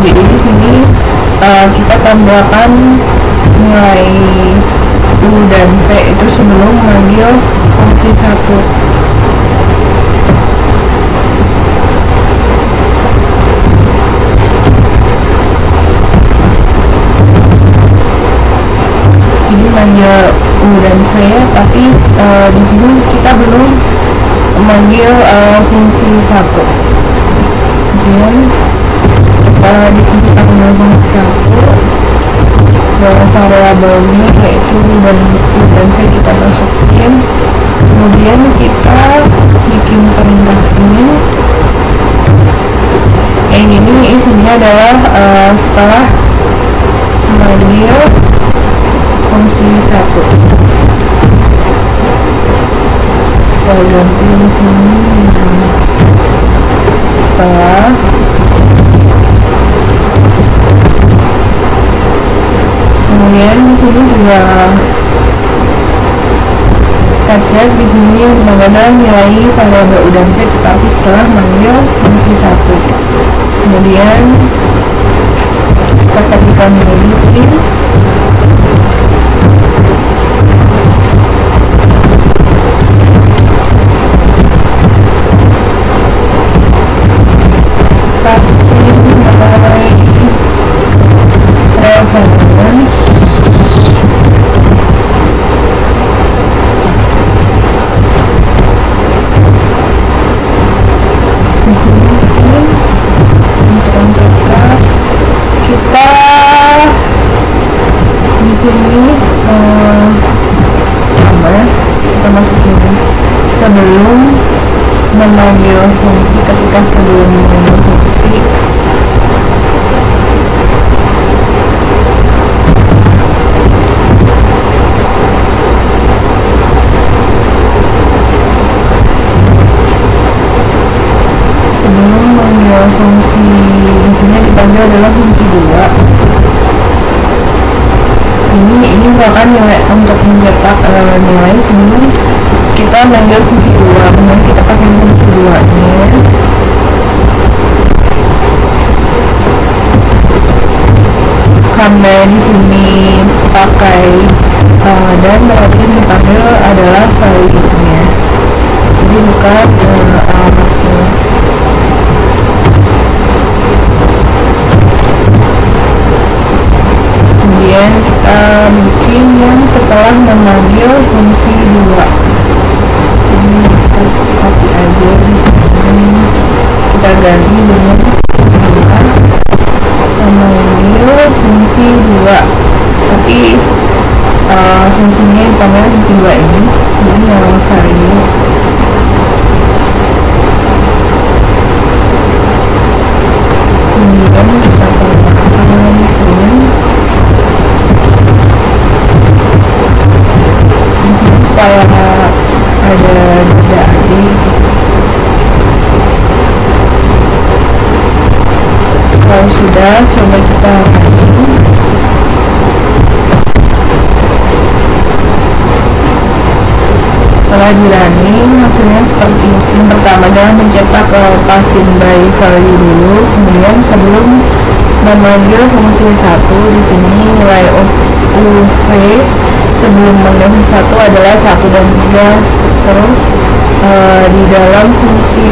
Jadi di sini kita tambahkan nilai U dan V itu sebelum memanggil fungsi 1. Ini manggil U dan V, tapi di sini kita belum memanggil fungsi 1. Kemudian di sini kita mengambil fungsi 1, variabelnya yaitu U dan V kita masukin. Kemudian kita bikin perintah ini. Yang ini isinya adalah setelah memanggil fungsi 1. Kita ganti di sini setelah kemudian di sini juga kita cek di sini bagaimana nilai variabel U dan V, tetapi setelah manggil fungsi 1. Kemudian kita ketikkan nilai print reference sini sama kita masukin sebelum memanggil fungsi. Ketika sebelum memanggil fungsi fungsi isinya dipanggil adalah fungsi 2. Ini merupakan nilai untuk mencetak nilai sini kita manggil fungsi 2, kemudian kita pakai fungsi 2 nya karena di sini pakai dan berarti yang dipanggil adalah value-nya, jadi bukan alamatnya. Kemudian kita bikin yang setelah memanggil fungsi 2. Ini kita copy aja di sini, kita ganti dengan setelah memanggil fungsi 2, tapi fungsinya dipanggil fungsi 2 ini yang value. Kemudian kita tambahkan supaya ada beda aja. Kalau sudah, coba kita running. Setelah di running, hasilnya seperti ini. Yang pertama adalah mencetak passing by value dulu, kemudian sebelum memanggil fungsi 1, di sini nilai UV sebelum memanggil fungsi 1 adalah 1 dan 3. Terus di dalam fungsi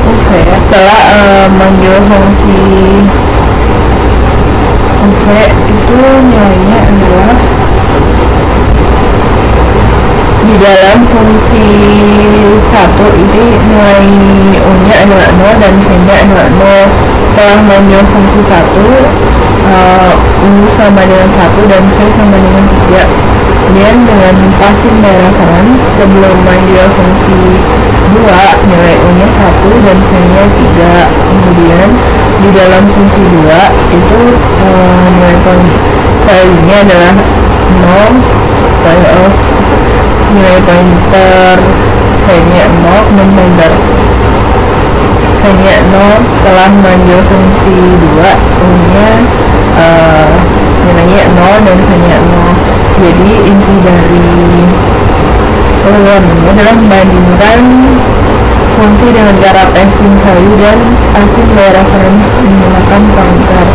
UV setelah memanggil fungsi UV itu nilainya adalah di dalam fungsi 1 ini nilai U nya adalah 0 dan V nya adalah 0. Setelah memanggil fungsi 1 U sama dengan 1 dan V sama dengan 3. Kemudian dengan passing by reference sebelum memanggil fungsi 2 nilai U nya 1 dan V nya 3. Kemudian di dalam fungsi 2 itu nilai value nya adalah 0, nilai pointer V nya 0 dan pointer V nya 0. Setelah memanggil fungsi 2 U nya nilainya 0 dan V nya 0. Jadi inti dari program ini adalah membandingkan fungsi dengan cara passing value dan passing by reference menggunakan pointer.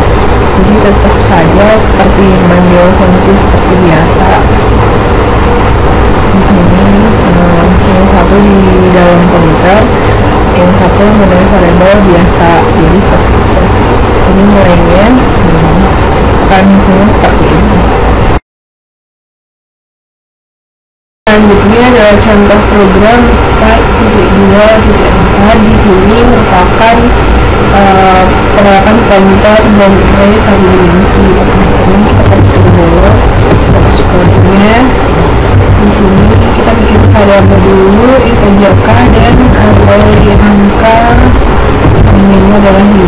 Jadi tetap saja seperti memanggil fungsi seperti biasa. Di sini yang satu di dalam pointer, yang satu menggunakan variabel biasa. Jadi seperti itu. Ini nilainya akan misalnya seperti ini. Selanjutnya adalah contoh program 4.2.4. Di sini merupakan penerapan pointer dan array satu dimensi. Ini kita pakai bolos source code-nya. Di sini kita bikin variabel dulu, integer k dan array angka ini adalah 5.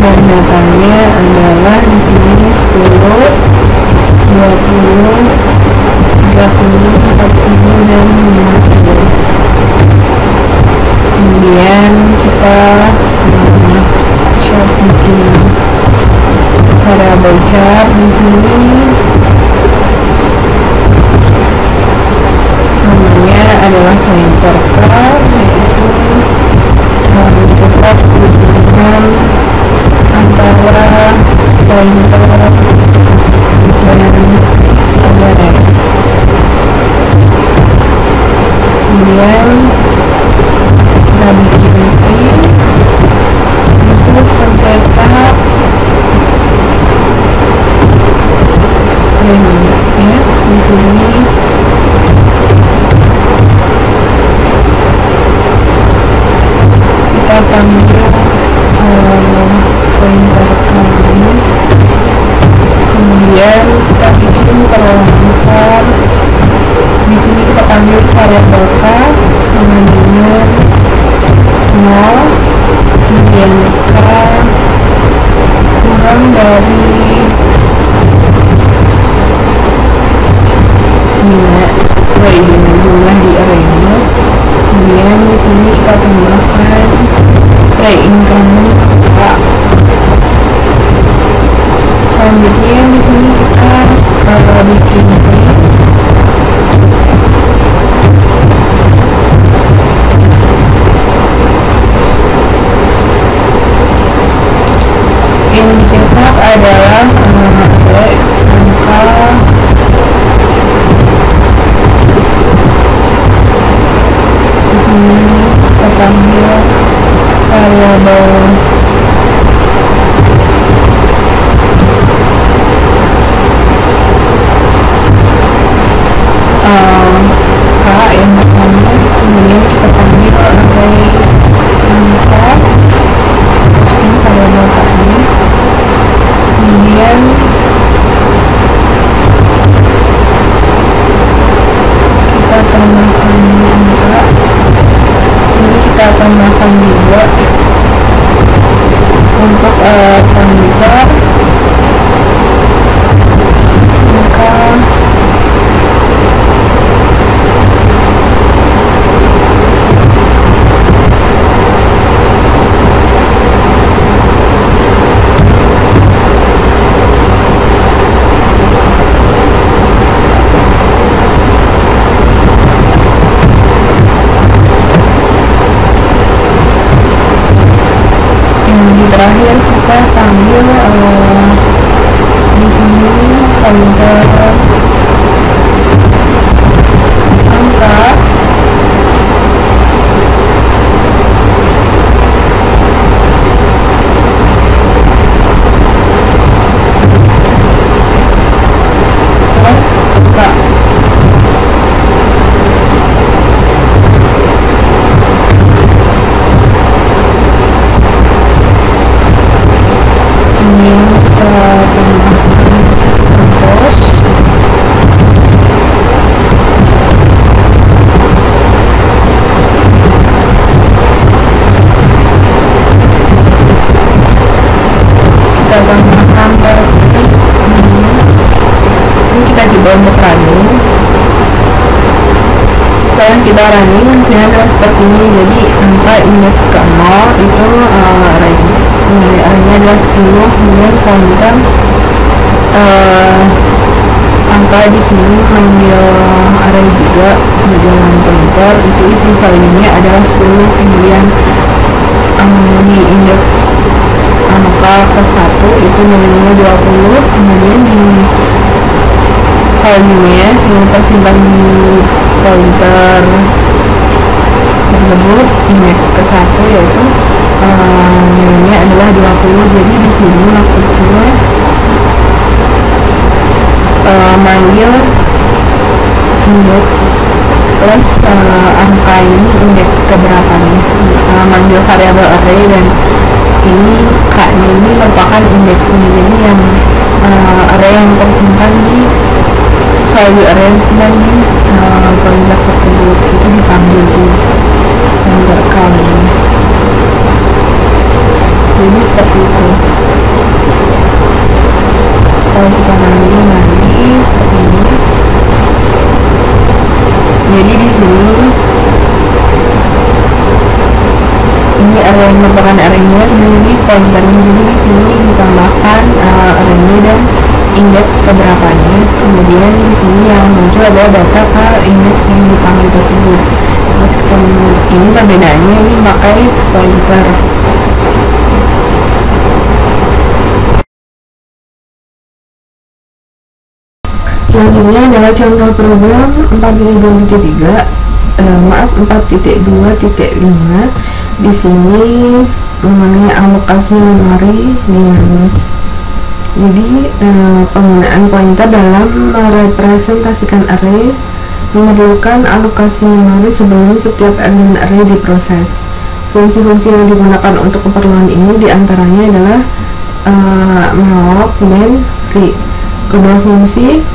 Dan datanya adalah di sini 10, 20, 30, 40 dan 50. Kemudian kita bikin variabel char di sini namanya adalah pointer k, yaitu mencetak hubungan antara pointer dan array. Kemudian kita bikin untuk pencetak string s. Di sini kita panggil adalah angka di sini kita panggil variabel K yang pertama, kemudian kita panggil array angka, terus ini variabel K ini, kemudian kita tambahkan angka, sini kita tambahkan juga untuk pointer angka terakhir kita panggil di sini pointer angka plus K. Kemudian kita tambahkan sistem post, kita tambahkan ini kita coba untuk running. Setelah kita running hasilnya adalah seperti ini. Jadi angka indeks ke 0 itu arraynya adalah 10, kemudian pointer angka di sini mengambil array juga dengan pointer, itu isi filenya adalah 10, kemudian di indeks angka ke 1 itu nilainya 20, kemudian di filenya yang tersimpan di pointer tersebut indeks ke 1 yaitu nilainya adalah 20. Jadi di sini maksudnya manggil indeks plus angka ini indeks keberapa nih, manggil variabel array, dan ini K nya ini merupakan indeksnya. Jadi yang array yang tersimpan di value array yang tersimpan di pointer tersebut itu dipanggil di pointer K ini. Jadi seperti itu. Kalau kita ngambil lagi seperti ini. Jadi di sini ini array yang merupakan arraynya, ini pointernya. Jadi di sini ditambahkan arraynya dan indeks keberapanya. Kemudian di sini yang muncul adalah data ke indeks yang dipanggil tersebut. Meskipun ini perbedaannya, ini pakai pointer. Selanjutnya adalah contoh program 4.2.3, 4.2.5. Di sini mengenai alokasi memori dinamis. Jadi penggunaan pointer dalam merepresentasikan array memerlukan alokasi memori sebelum setiap elemen array diproses. Fungsi-fungsi yang digunakan untuk keperluan ini diantaranya adalah malloc dan free. Kedua fungsi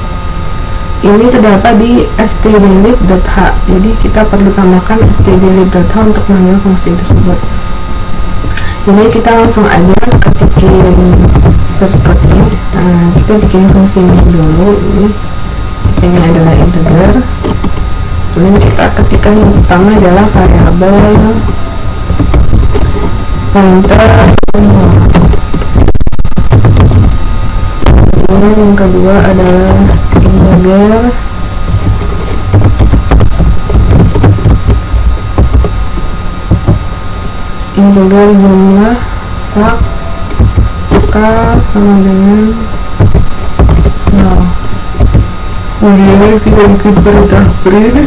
ini terdapat di stdlib.h. Jadi kita perlu tambahkan stdlib.h untuk mengambil fungsi tersebut. Jadi kita langsung aja ketikin shortcutnya. Kita bikin fungsi ini dulu. Ini adalah integer. Kemudian kita ketikkan yang pertama adalah variabel pointer. Kemudian yang kedua adalah integer jumlah sak maka sama dengan 0. Kemudian kita bikin perintah print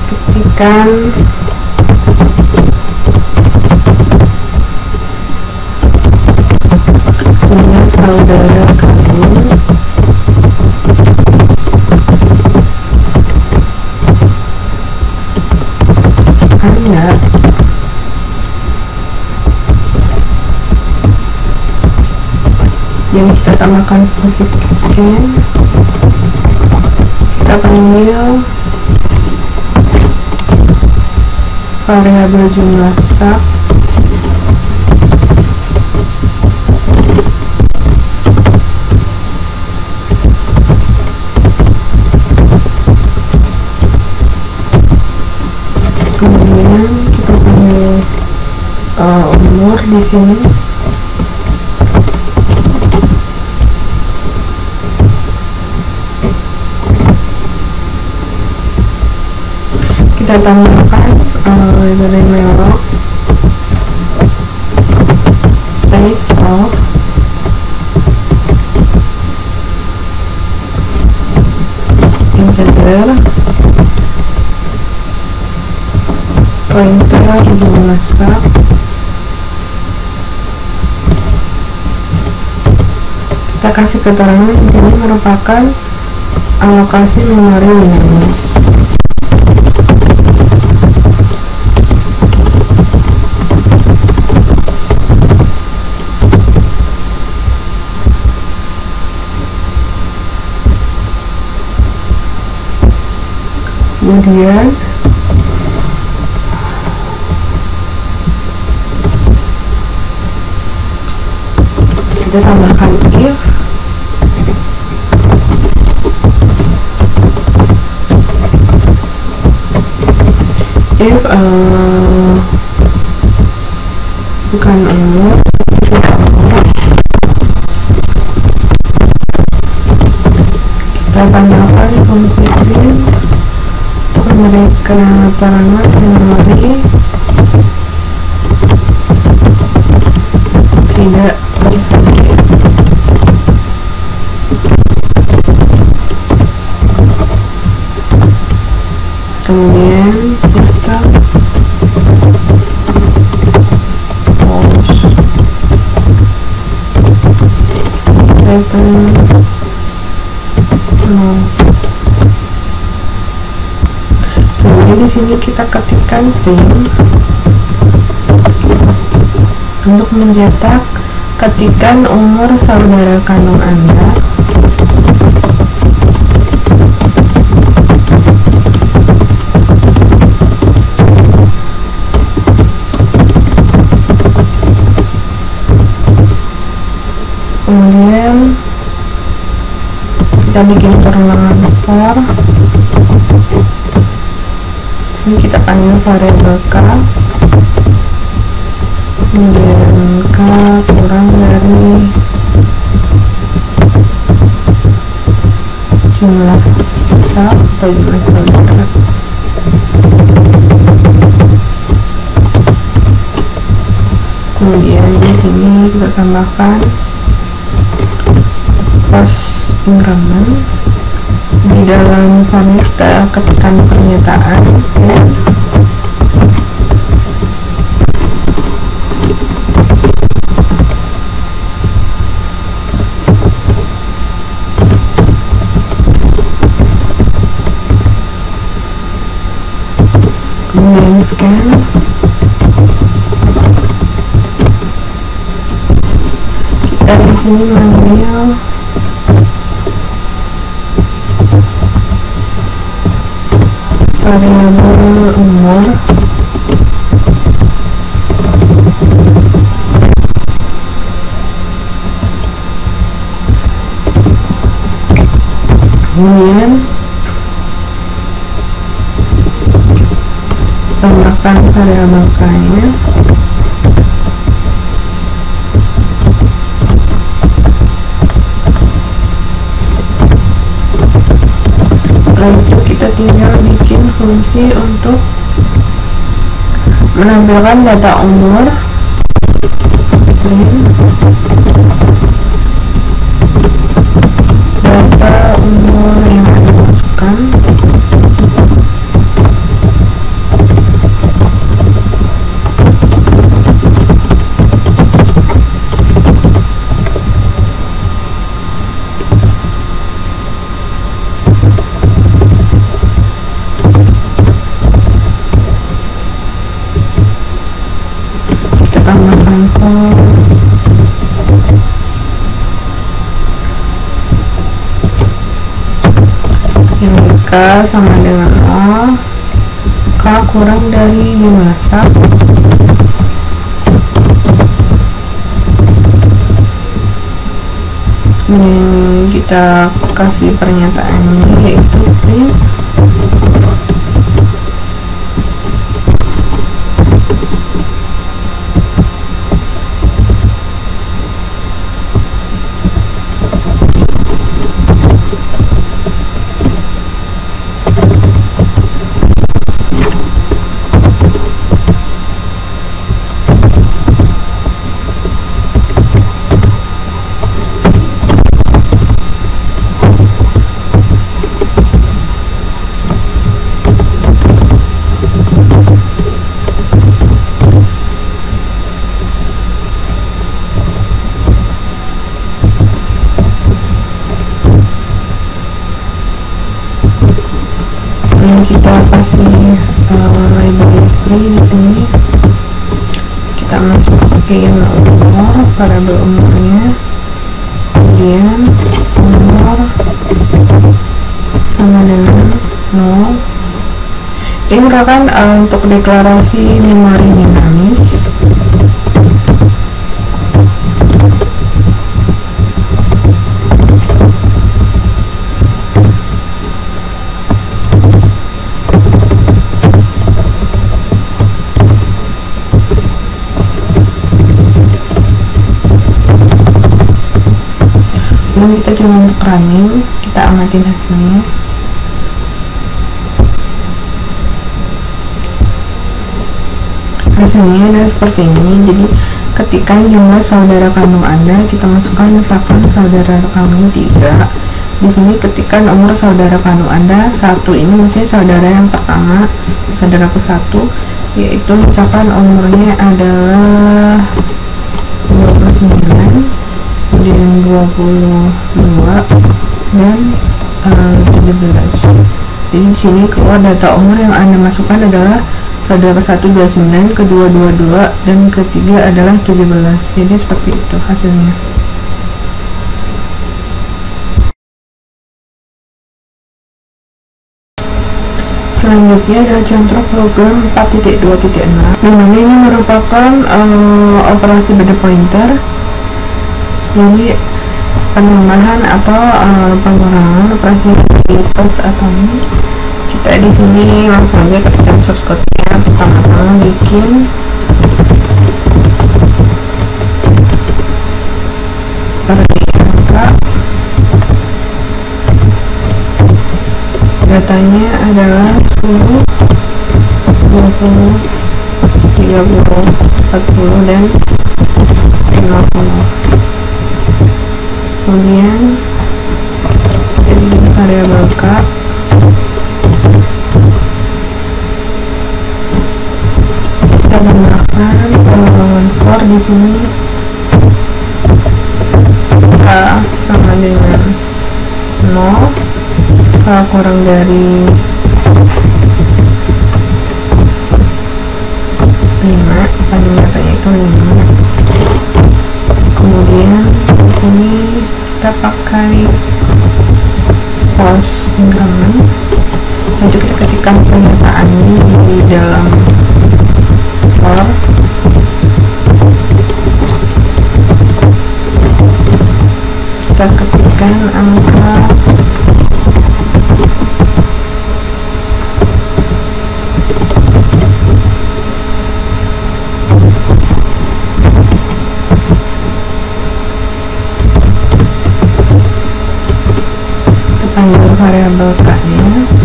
ketikkan punya saudara kandung Anda yang kita tambahkan positif scan. Kita panggil variabel jumlah sak kemudian kita panggil umur di sini. Kita tambahkan label melok size of integer pointer jumlah sak kita kasih keterangan ini merupakan alokasi memori Windows. Kemudian kita tambahkan if bukan umur kita tambahkan fungsi print memberikan keterangan memori tidak bersalah. Kemudian sistem kemudian di sini kita ketikkan print untuk mencetak ketikan umur saudara kandung Anda. Kemudian kita bikin perlahan for. Sini kita panggil variabel k, kemudian k kurang dari jumlah sak atau jumlah saudara. Kemudian di sini kita tambahkan post increment. Di dalam form kita ketikkan pernyataan kemudian scan. Kita di sini mengambil variabel umur kemudian tambahkan variabel k-nya. Setelah itu kita tinggal bikin fungsi untuk menampilkan data umur, data umur yang dimasukkan, tambahkan form, yang K sama dengan 0, K kurang dari dimasak, yang kita kasih pernyataannya yaitu print kita kasih label free di sini. Kita masukin umur, variabel umurnya, kemudian umur sama dengan 0. Ini merupakan untuk deklarasi memori dinamis. Kita coba untuk running, kita amatin hasilnya. Hasilnya adalah seperti ini. Jadi ketika jumlah saudara kandung Anda, kita masukkan misalkan saudara kandung 3. Di sini ketikkan nomor saudara kandung Anda 1, ini maksudnya saudara yang pertama, saudara ke-1, yaitu misalkan umurnya adalah 29, kemudian 22 dan 17. Jadi di sini keluar data umur yang Anda masukkan adalah saudara ke-1 29, kedua 22, dan ketiga adalah 17. Jadi seperti itu hasilnya. Selanjutnya adalah contoh program 4.2.6, dimana ini merupakan operasi beda pointer. Jadi penambahan atau pengurangan operasi plus atau ini. Kita di sini langsung aja ketikkan source code-nya. Pertama-tama bikin angka, datanya adalah 10, 20, 30, 40, dan 50. Kemudian jadi variabel K, kita tambahkan for di sini. K sama dengan 0, K kurang dari 5, paling datanya itu 5. Kemudian di sini kita pakai false increment. Jadi kita ketikkan pernyataannya di dalam for. Kita ketikkan angka variabel K-nya.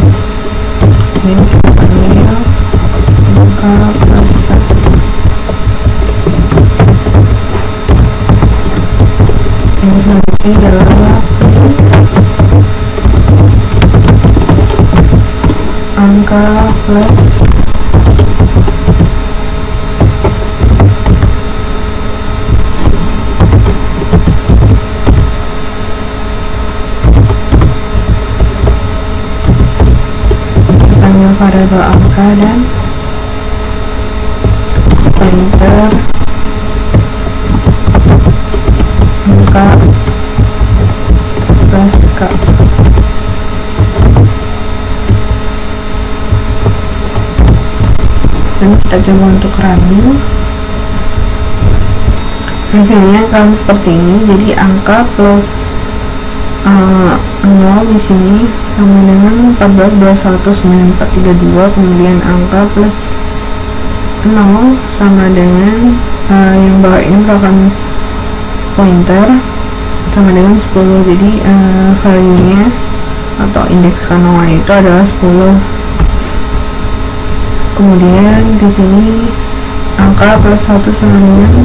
plus panggil variabel angka dan pointer angka plus k. Dan kita coba untuk running. Hasilnya kalau seperti ini, jadi angka plus 0 di sini sama dengan 14219432, kemudian angka plus 0 sama dengan yang bawah ini merupakan pointer sama dengan 10. Jadi value nya atau indeks kanoa itu adalah 10. Kemudian di sini angka plus 1 sama dengan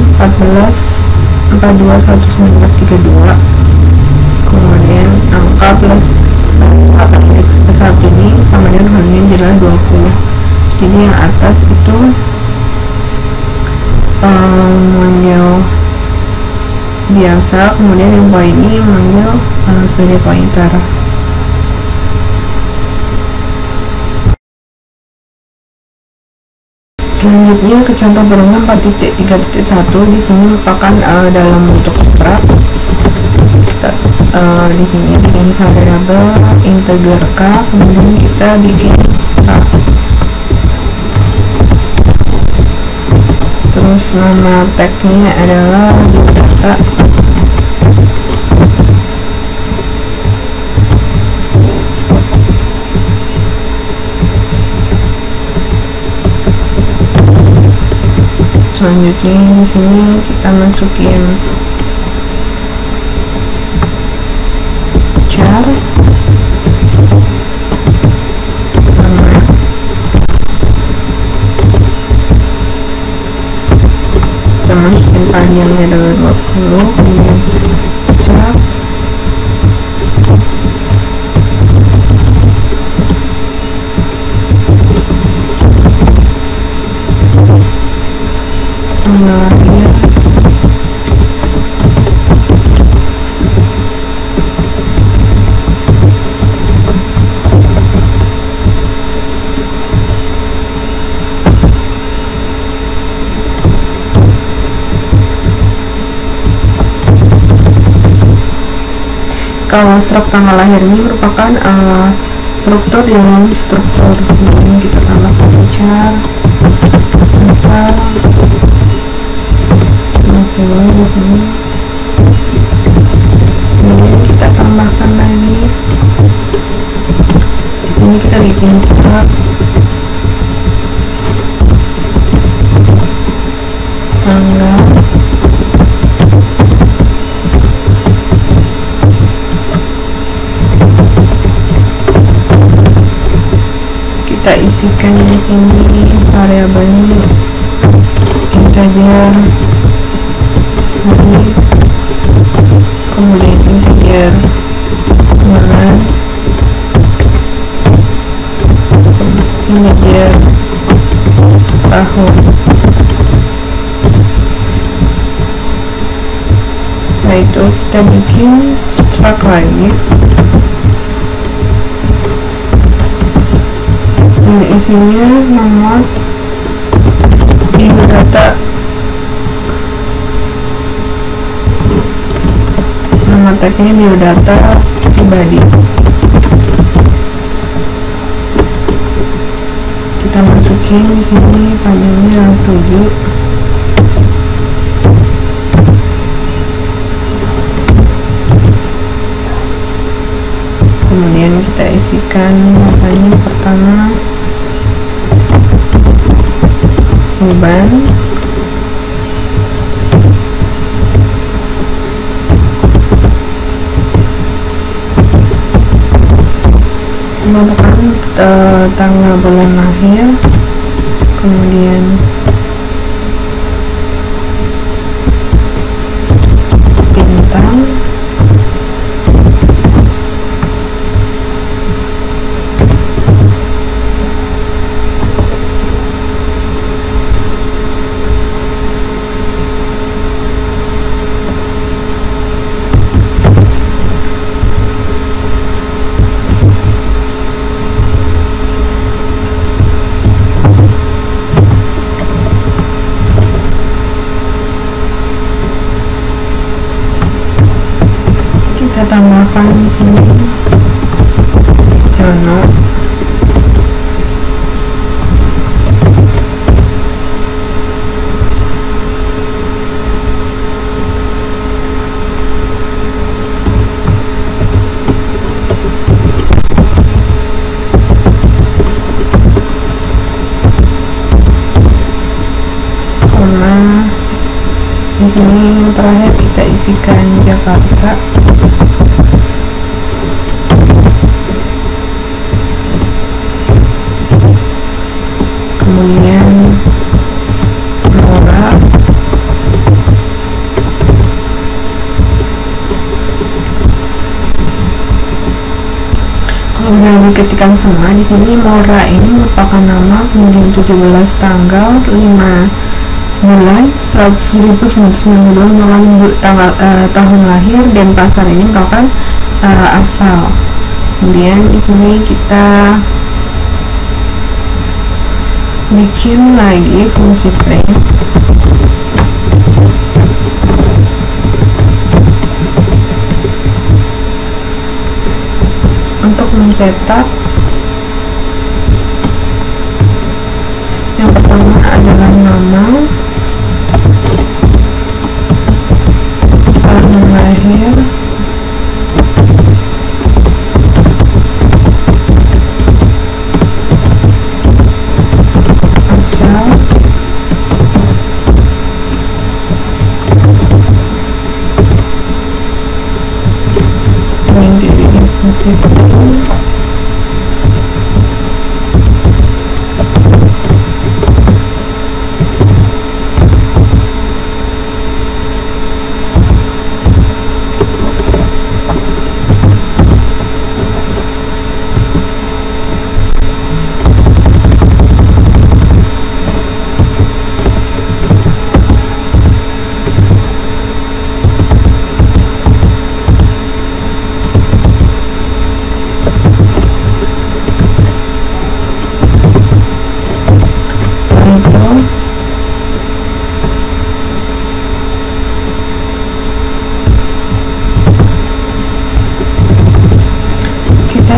14421932. Kemudian angka plus atau indeks saat ini sama dengan value nya adalah 20. Jadi yang atas itu manggil biasa, kemudian yang bawah ini manggil sebagai pointer. Selanjutnya ke contoh berulang 4.3.1. Di sini merupakan dalam bentuk abstrak. Di sini bikin variabel integer k, kemudian kita bikin abstrak. Terus nama tagnya adalah biodata. Selanjutnya di sini kita masukin char nama, kita masukin panjangnya adalah 20, kemudian char lahir kalau struk tanggal lahir ini merupakan struktur dalam struktur. Kemudian kita tambahkan char misal 50 di sini. Kemudian kita tambahkan lagi. Di sini kita bikin struk tanggal kita isikan di sini variabelnya integer, kemudian integer bulan, integer tahun. Setelah itu kita bikin struct lagi. Ini isinya nomor biodata, nama tagnya biodata pribadi. Kita masukin di sini panjangnya 7. Kemudian kita isikan namanya pertama beban, merupakan tanggal bulan lahir, kemudian bintang, terakhir kita isikan Jakarta. Kemudian Nora, kalau udah diketikkan semua di sini, Mora ini merupakan nama, kemudian 17 tanggal 5 bulan 1992 merupakan tahun lahir, dan pasar ini merupakan asal. Kemudian di sini kita bikin lagi fungsi print untuk mencetak. Yang pertama adalah nama, tahun lahir, asal, yang dibikin fungsi print.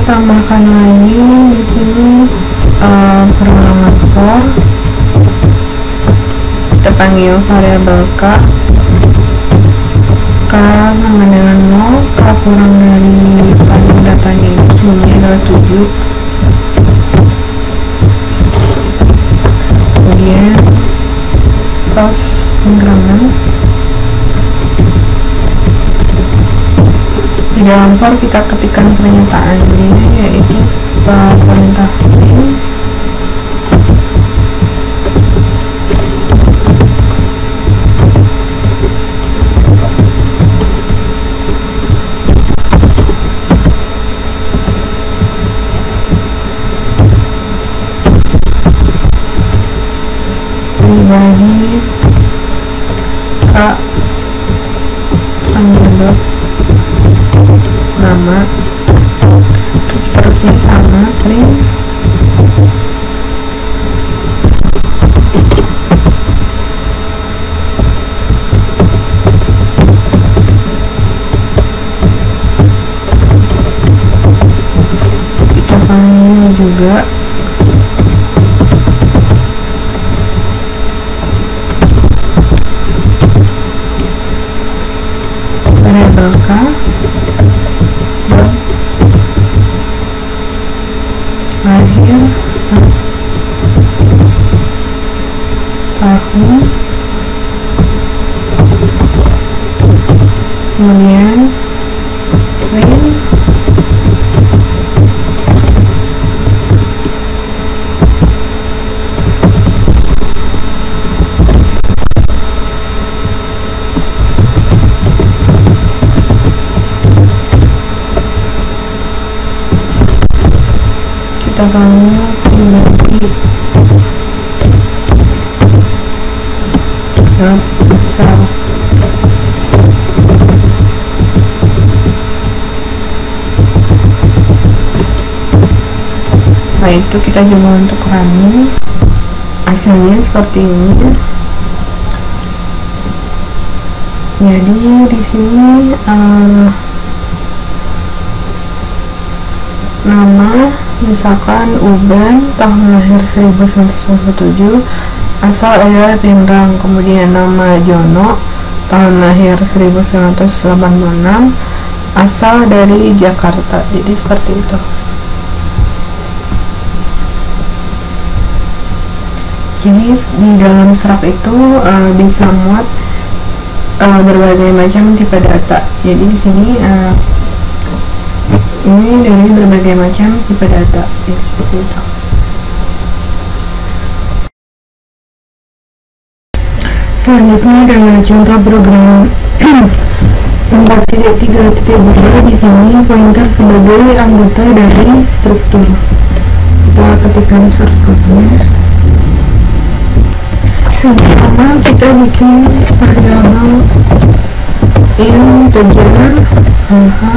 Tambahkan lagi di sini perulangan for, kita panggil variabel k sama dengan 0, k kurang dari panjang datanya itu sebelumnya adalah 7. Kemudian plus increment. Di dalam for kita ketikkan pernyataannya, yaitu perintah print dibagi k penyebab nama, seterusnya sama print kita panggil juga variabel k lahir, tahun, kemudian print kita panggil pribadi dan asal. Nah itu kita coba untuk running, hasilnya seperti ini. Jadi di sini nama misalkan Uban, tahun lahir 1997, asal adalah Pindrang. Kemudian nama Jono, tahun lahir 1986, asal dari Jakarta. Jadi seperti itu. Jadi di dalam serak itu bisa muat berbagai macam tipe data. Jadi di sini ini dari berbagai macam tipe data, ya, seperti itu. Selanjutnya dengan contoh program 4.3.2 di sini pointer sebagai anggota dari struktur. Kita ketikkan source code-nya. Yang pertama kita bikin variabel integer angka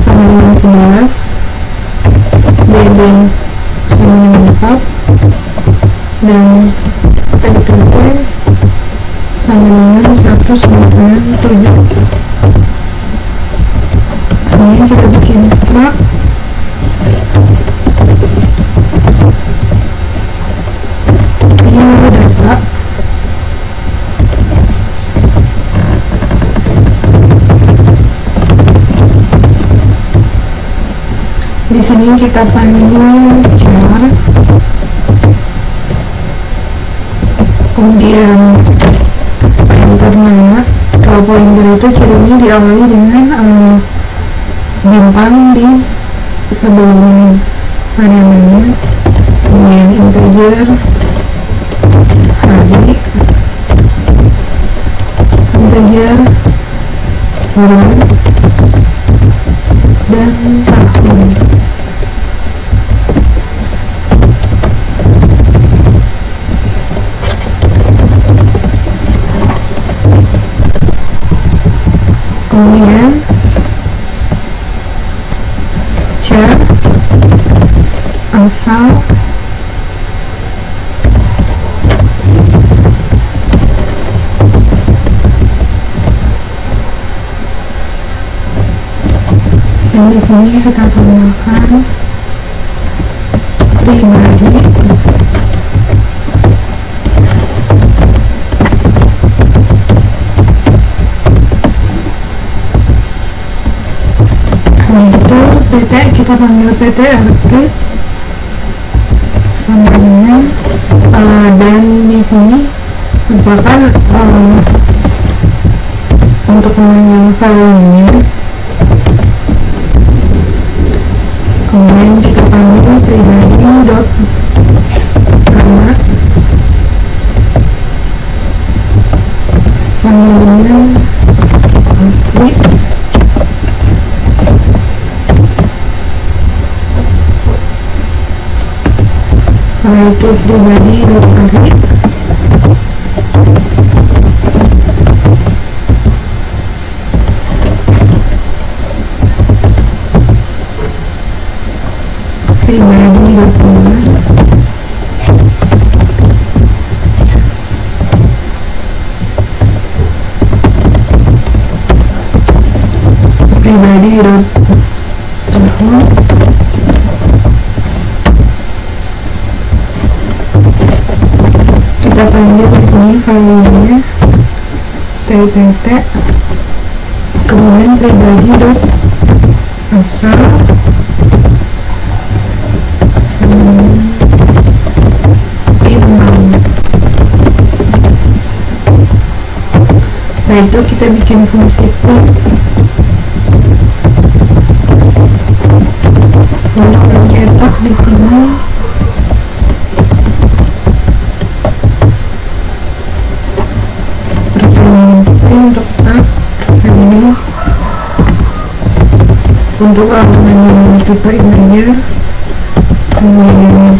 sama dengan 11, bb sama dengan 4, dan tkt sama dengan 197. Ini kita bikin struct ini data. Di sini kita panggil char, kemudian pointer nama. Kalau pointer itu cirinya diawali dengan bintang di sebelum variabelnya, kemudian integer hari, integer bulan, dan tahun. Kemudian char asal dan di sini kita tambahkan pribadi itu PT, kita panggil PT RT sama dengan dan di sini merupakan untuk memanggil filenya. Kemudian kita panggil pribadi dot nama sama dengan asli. Setelah itu pribadi dot hari, pribadi dot bulan, pribadi dot tahun, kita panggil di sini filenya ttt, kemudian pribadi dot asal Setelah itu kita bikin fungsi put untuk mencetak di sini untuk tab ini untuk alaman tipe integer, kemudian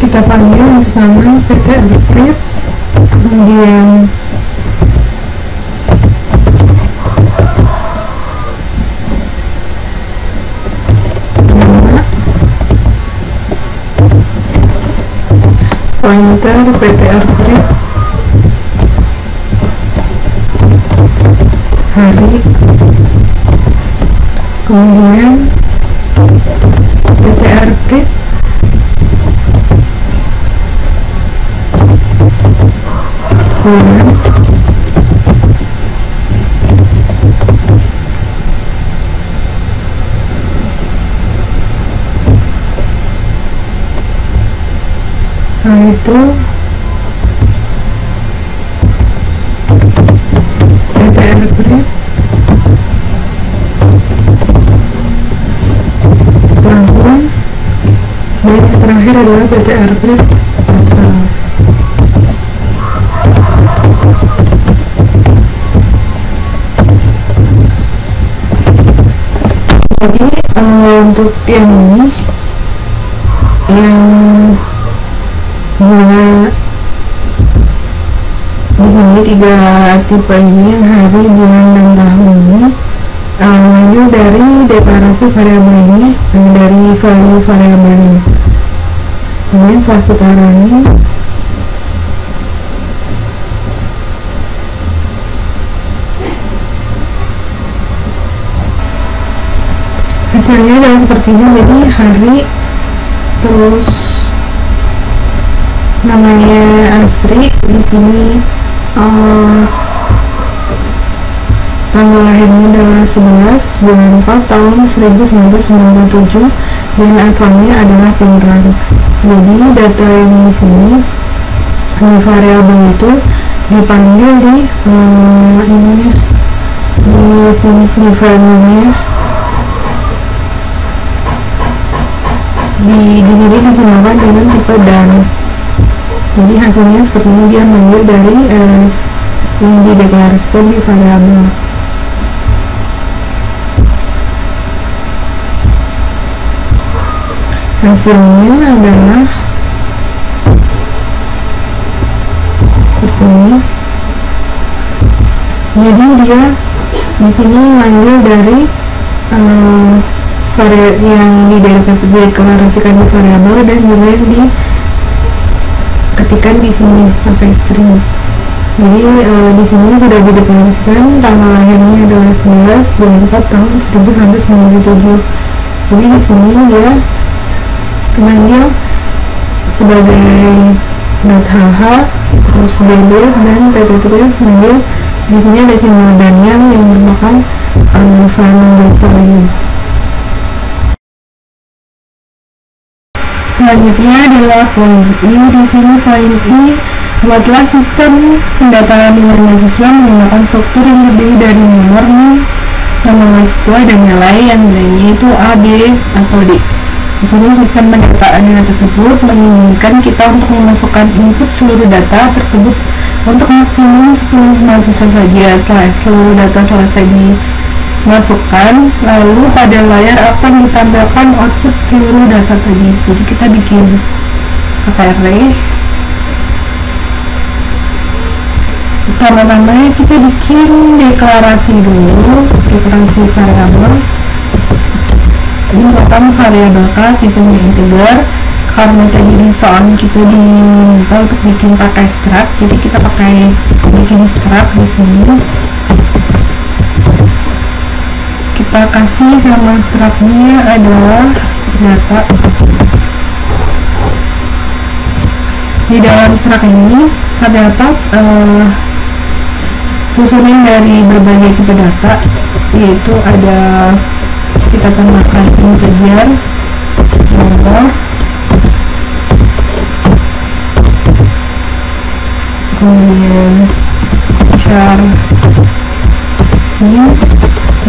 kita panggil bersama PT retrieve, kemudian nama pointer PT retrieve hari, kemudian PTRP, bulan, setelah itu PTRP, tahun, dan yang terakhir adalah PTRP pasal. Jadi untuk yang ini, yang bunga di sini 3 tipe ini, yang hari, bulan, dan tahun ini mengambil dari deklarasi variabel ini, dari value variabel ini. Kemudian setelah kita running, hasilnya adalah seperti ini. Jadi hari, terus namanya Asri, di sini tanggal lahirnya adalah 11 bulan 4 tahun 1997, dan asalnya adalah Pinrang. Jadi data yang di sini di variabel itu dipanggil di ini di sini di value-nya disamakan dengan tipe dan. Jadi hasilnya seperti ini, dia mengambil dari yang dideklarasikan di variabel. Hasilnya adalah seperti ini. Jadi dia di sini mengambil dari yang dideklarasikan di variabel dan juga yang diketikkan di sini pakai string. Jadi di sini sudah dideklarasikan tanggal lahirnya adalah 11 bulan 4 tahun 1997. Jadi di sini dia mengambil sebagai .hh, terus bb dan ttp, mengambil di sini ada simbol dan yang merupakan variable value. Selanjutnya adalah point i. Di sini point i, buatlah sistem pendataan nilai mahasiswa menggunakan struktur yang terdiri dari nomor, nama mahasiswa, dan nilai yang nilainya itu A, B, atau D. Di sini sistem pendataan nilai tersebut menginginkan kita untuk memasukkan input seluruh data tersebut untuk maksimum 10 mahasiswa saja. Setelah seluruh data selesai dimasukkan, lalu pada layar akan ditampilkan output seluruh data tadi. Jadi kita bikin array. Pertama-tama kita bikin deklarasi dulu, deklarasi variabel. Ini merupakan variabel k, tipenya integer. Karena tadi di soal kita diminta untuk bikin pakai struct, jadi kita pakai bikin struct di sini. Kita kasih nama struct-nya adalah data. Di dalam struct ini terdapat susunan dari berbagai tipe data, yaitu ada, kita tambahkan integer, nomor, kemudian char. Ini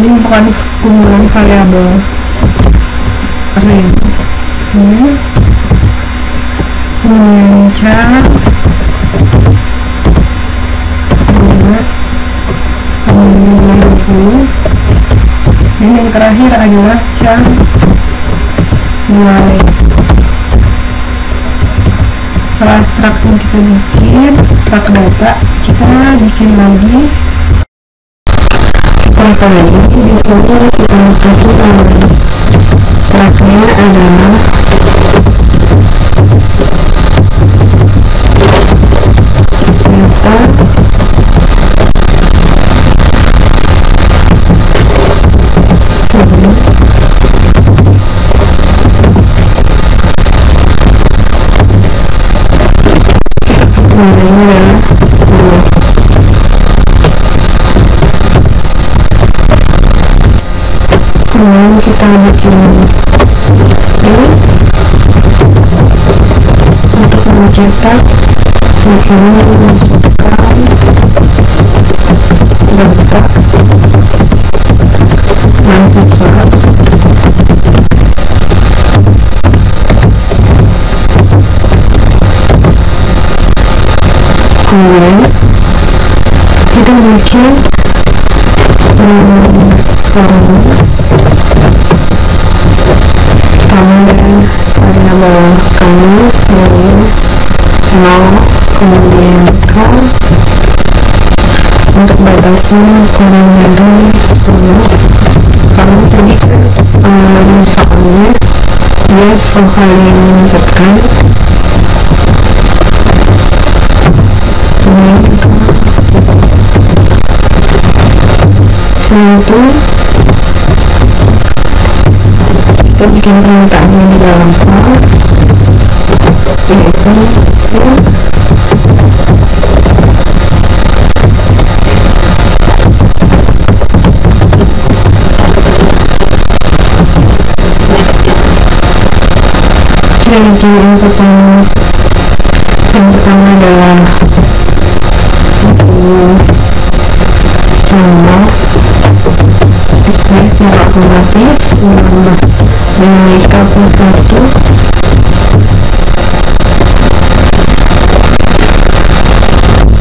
merupakan kumpulan variabel array. Kemudian char, kemudian 20, dan yang terakhir adalah char nilai. Setelah struct yang kita bikin, struct data, kita bikin lagi. Setelah kali di sini kita kasih nama struct-nya adalah data. nilainya adalah 10. Kemudian kita bikin ini untuk mencetak. Di sini masukkan data mahasiswa. Kemudian kita bikin form dan variabel kami dari 0 kemudian k untuk batasnya kurang dari 10 karena tadi misalnya dia 10 kali meningkatkan itu kita bikin permintaannya di dalam file yaitu jadi input yang pertama adalah nomor secara otomatis menambah nilai k plus 1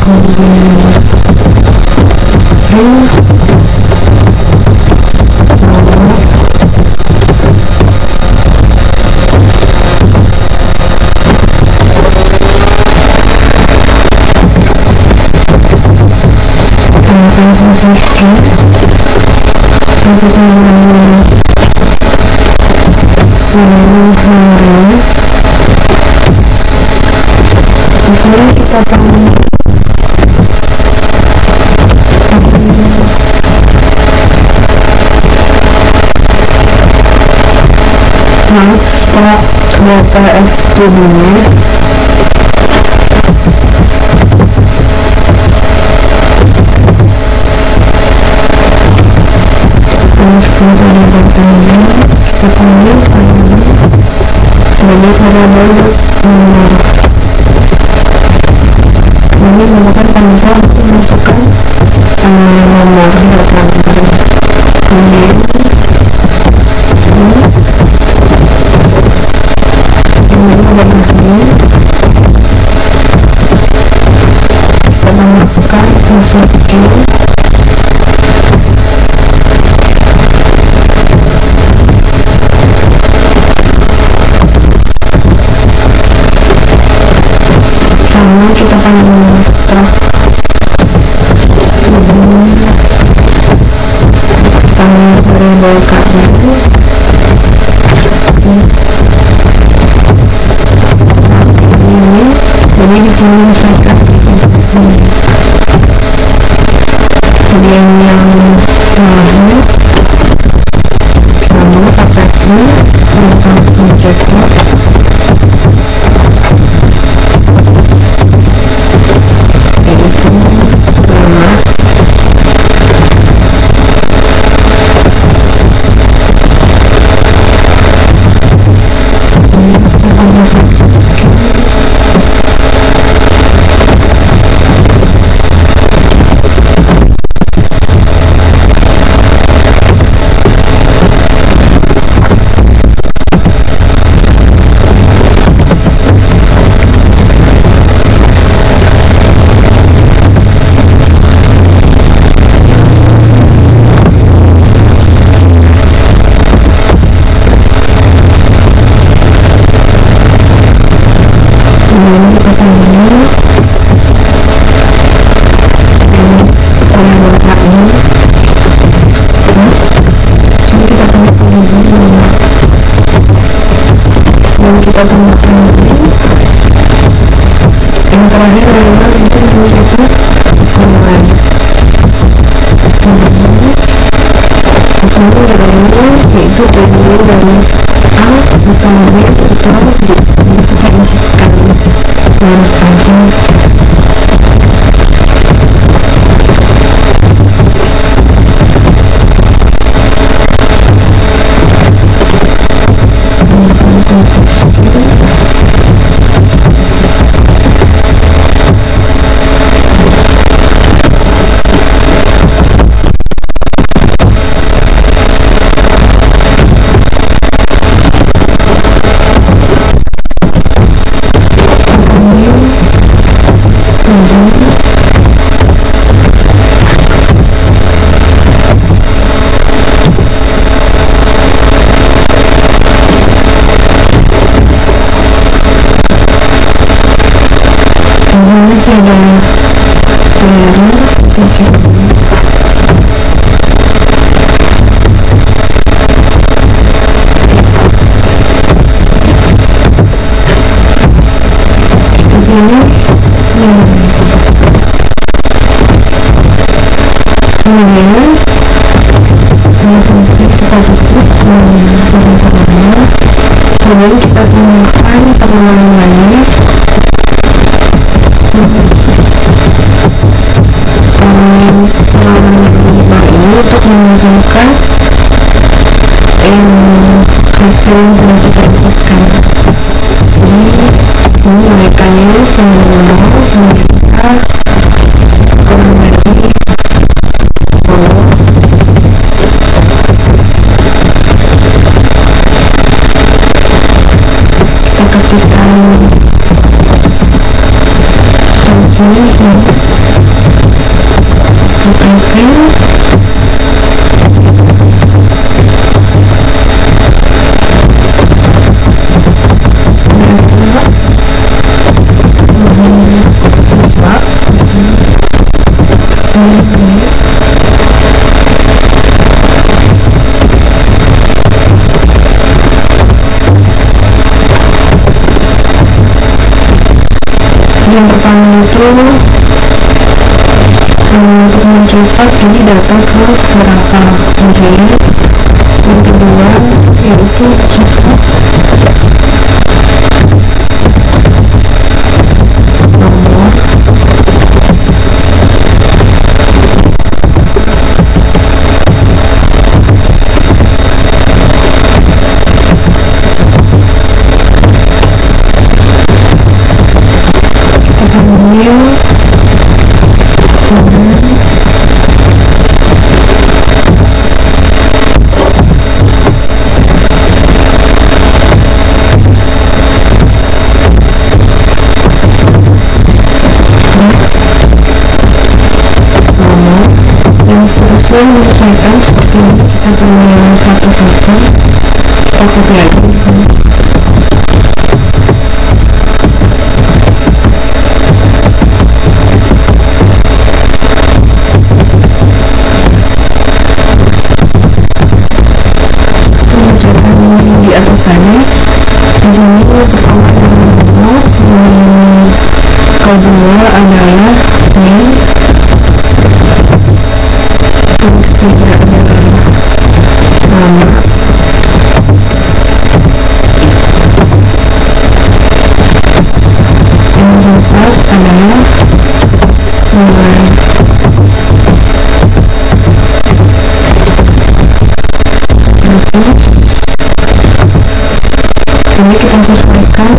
kemudian print nomor string di sini kita akan setelah data S2-nya dari datanya kita panggil sebagai variabel nomor. Ini menggunakan panggilan untuk memasukkan nomor data. Kemudian ini adalah ini kita menambahkan unsur skill kita akan memutar variabel k-nya ini, jadi di sini misalkan kemudian yang terakhir sama pakai tentang objeknya kita tambahkan ini. Yang terakhir adalah itu online. Di sini nilainya yaitu terdiri dari A ditambah B atau kita inputkan dan ini kemudian fungsi kita tutup kemudian kita gunakan pengulangannya ini untuk menunjukkan hasil yang kita dapatkan. Ini menaikkannya semua kita kurang dari kita ketikkan solusinya yang pertama itu untuk mencetak ini data ke berapa kemudian yang kedua yaitu cetak nomor yang seterusnya menyesuaikan seperti ini. Kita punya satu-satu kita copy aja di sini. Menyesuaikan di atas sana. Di sini pertama kedua adalah name, ketiga adalah nama, yang keempat adalah nilai. Ini kita sesuaikan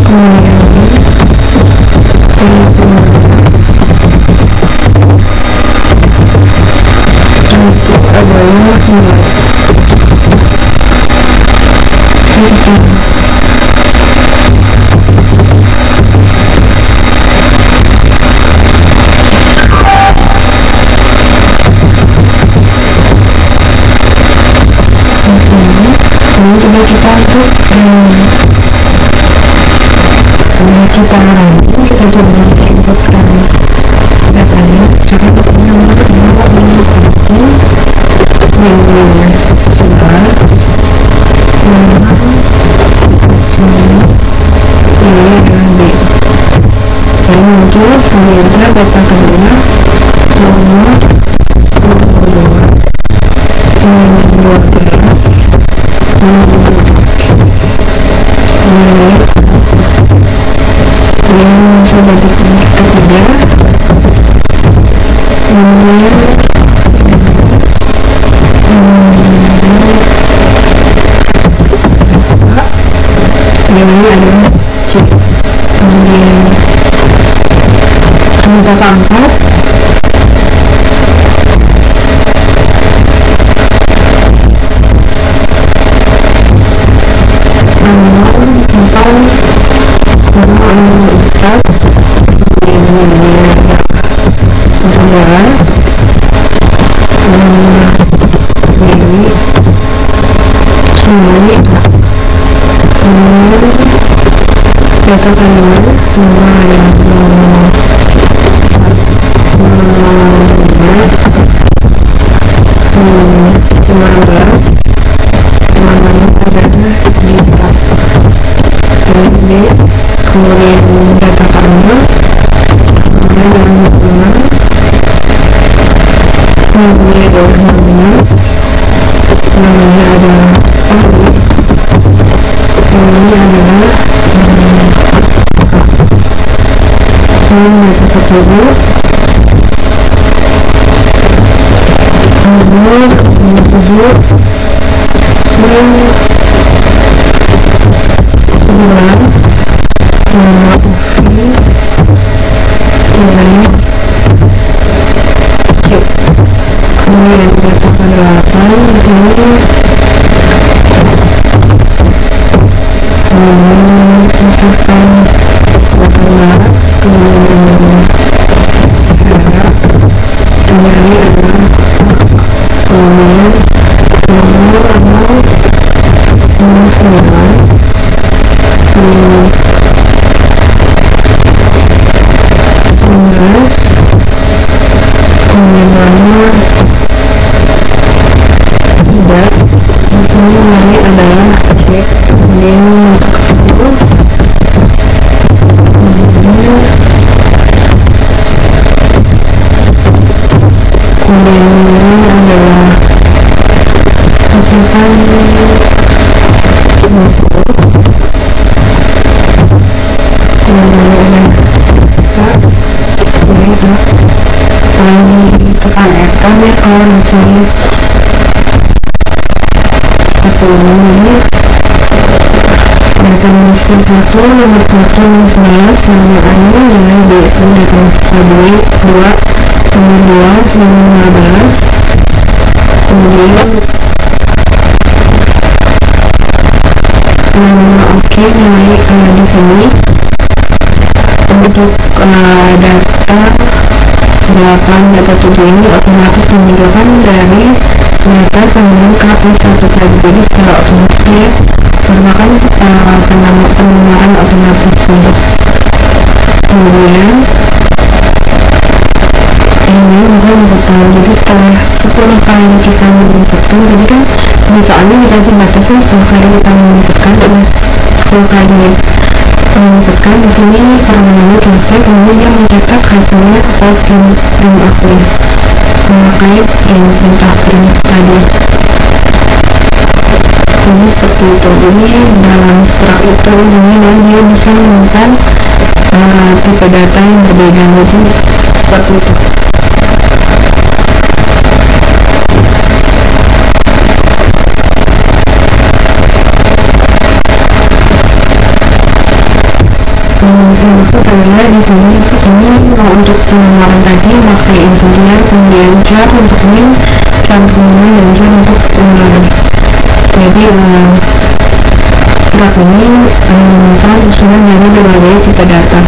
kemudian itu adalah nilai. Ini coba kita untuk kita coba inputkan datanya. Coba kita nomor 11 ini muncul selanjutnya data kedua nomor 12 ini adalah chip. Kemudian angka keempat data kalian semua yang namanya adalah di kemudian data karma, kemudian yang kedua namanya adalah namanya adalah namanya adalah data tersebut nomor 7 dan 11 nama UFI nilai C. Kemudian data ke-8 ini misalkan 18, kemudian ini adalah kemudian nomor 9 11 kemudian nomor 3 ini adalah cek kemudian tersebut kemudian ini adalah misalkan tekan enter ya kalau misalnya satu ini data mesin 1 nomor 1 nomor 11 nama anu nilai B itu data mesin 2 nomor 2 nomor 15 kemudian oke nilai di sini untuk data 8 data 7 ini otomatis memindahkan dari data sambungan ke P1 tadi, jadi secara otomatis merupakan penyamaran otomatis. Kemudian ini bukan inputan, jadi setelah 10 kali kita menginputkan, jadi kan soalnya kita dibatasi 10 kali kita menginputkan, setelah 10 kali menginputkan di sini formulannya selesai, kemudian dia mencetak hasilnya atau print output memakai perintah print tadi. Jadi seperti itu. Jadi dalam strak itu ini dan dia bisa menemukan tipe data yang berbeda, jadi seperti itu. Maksud adalah di sini ini untuk penyamaran tadi memakai integer, kemudian char untuk min, char kemudian dan char untuk jadi graf ini menunjukkan usulan dari berbagai tipe data.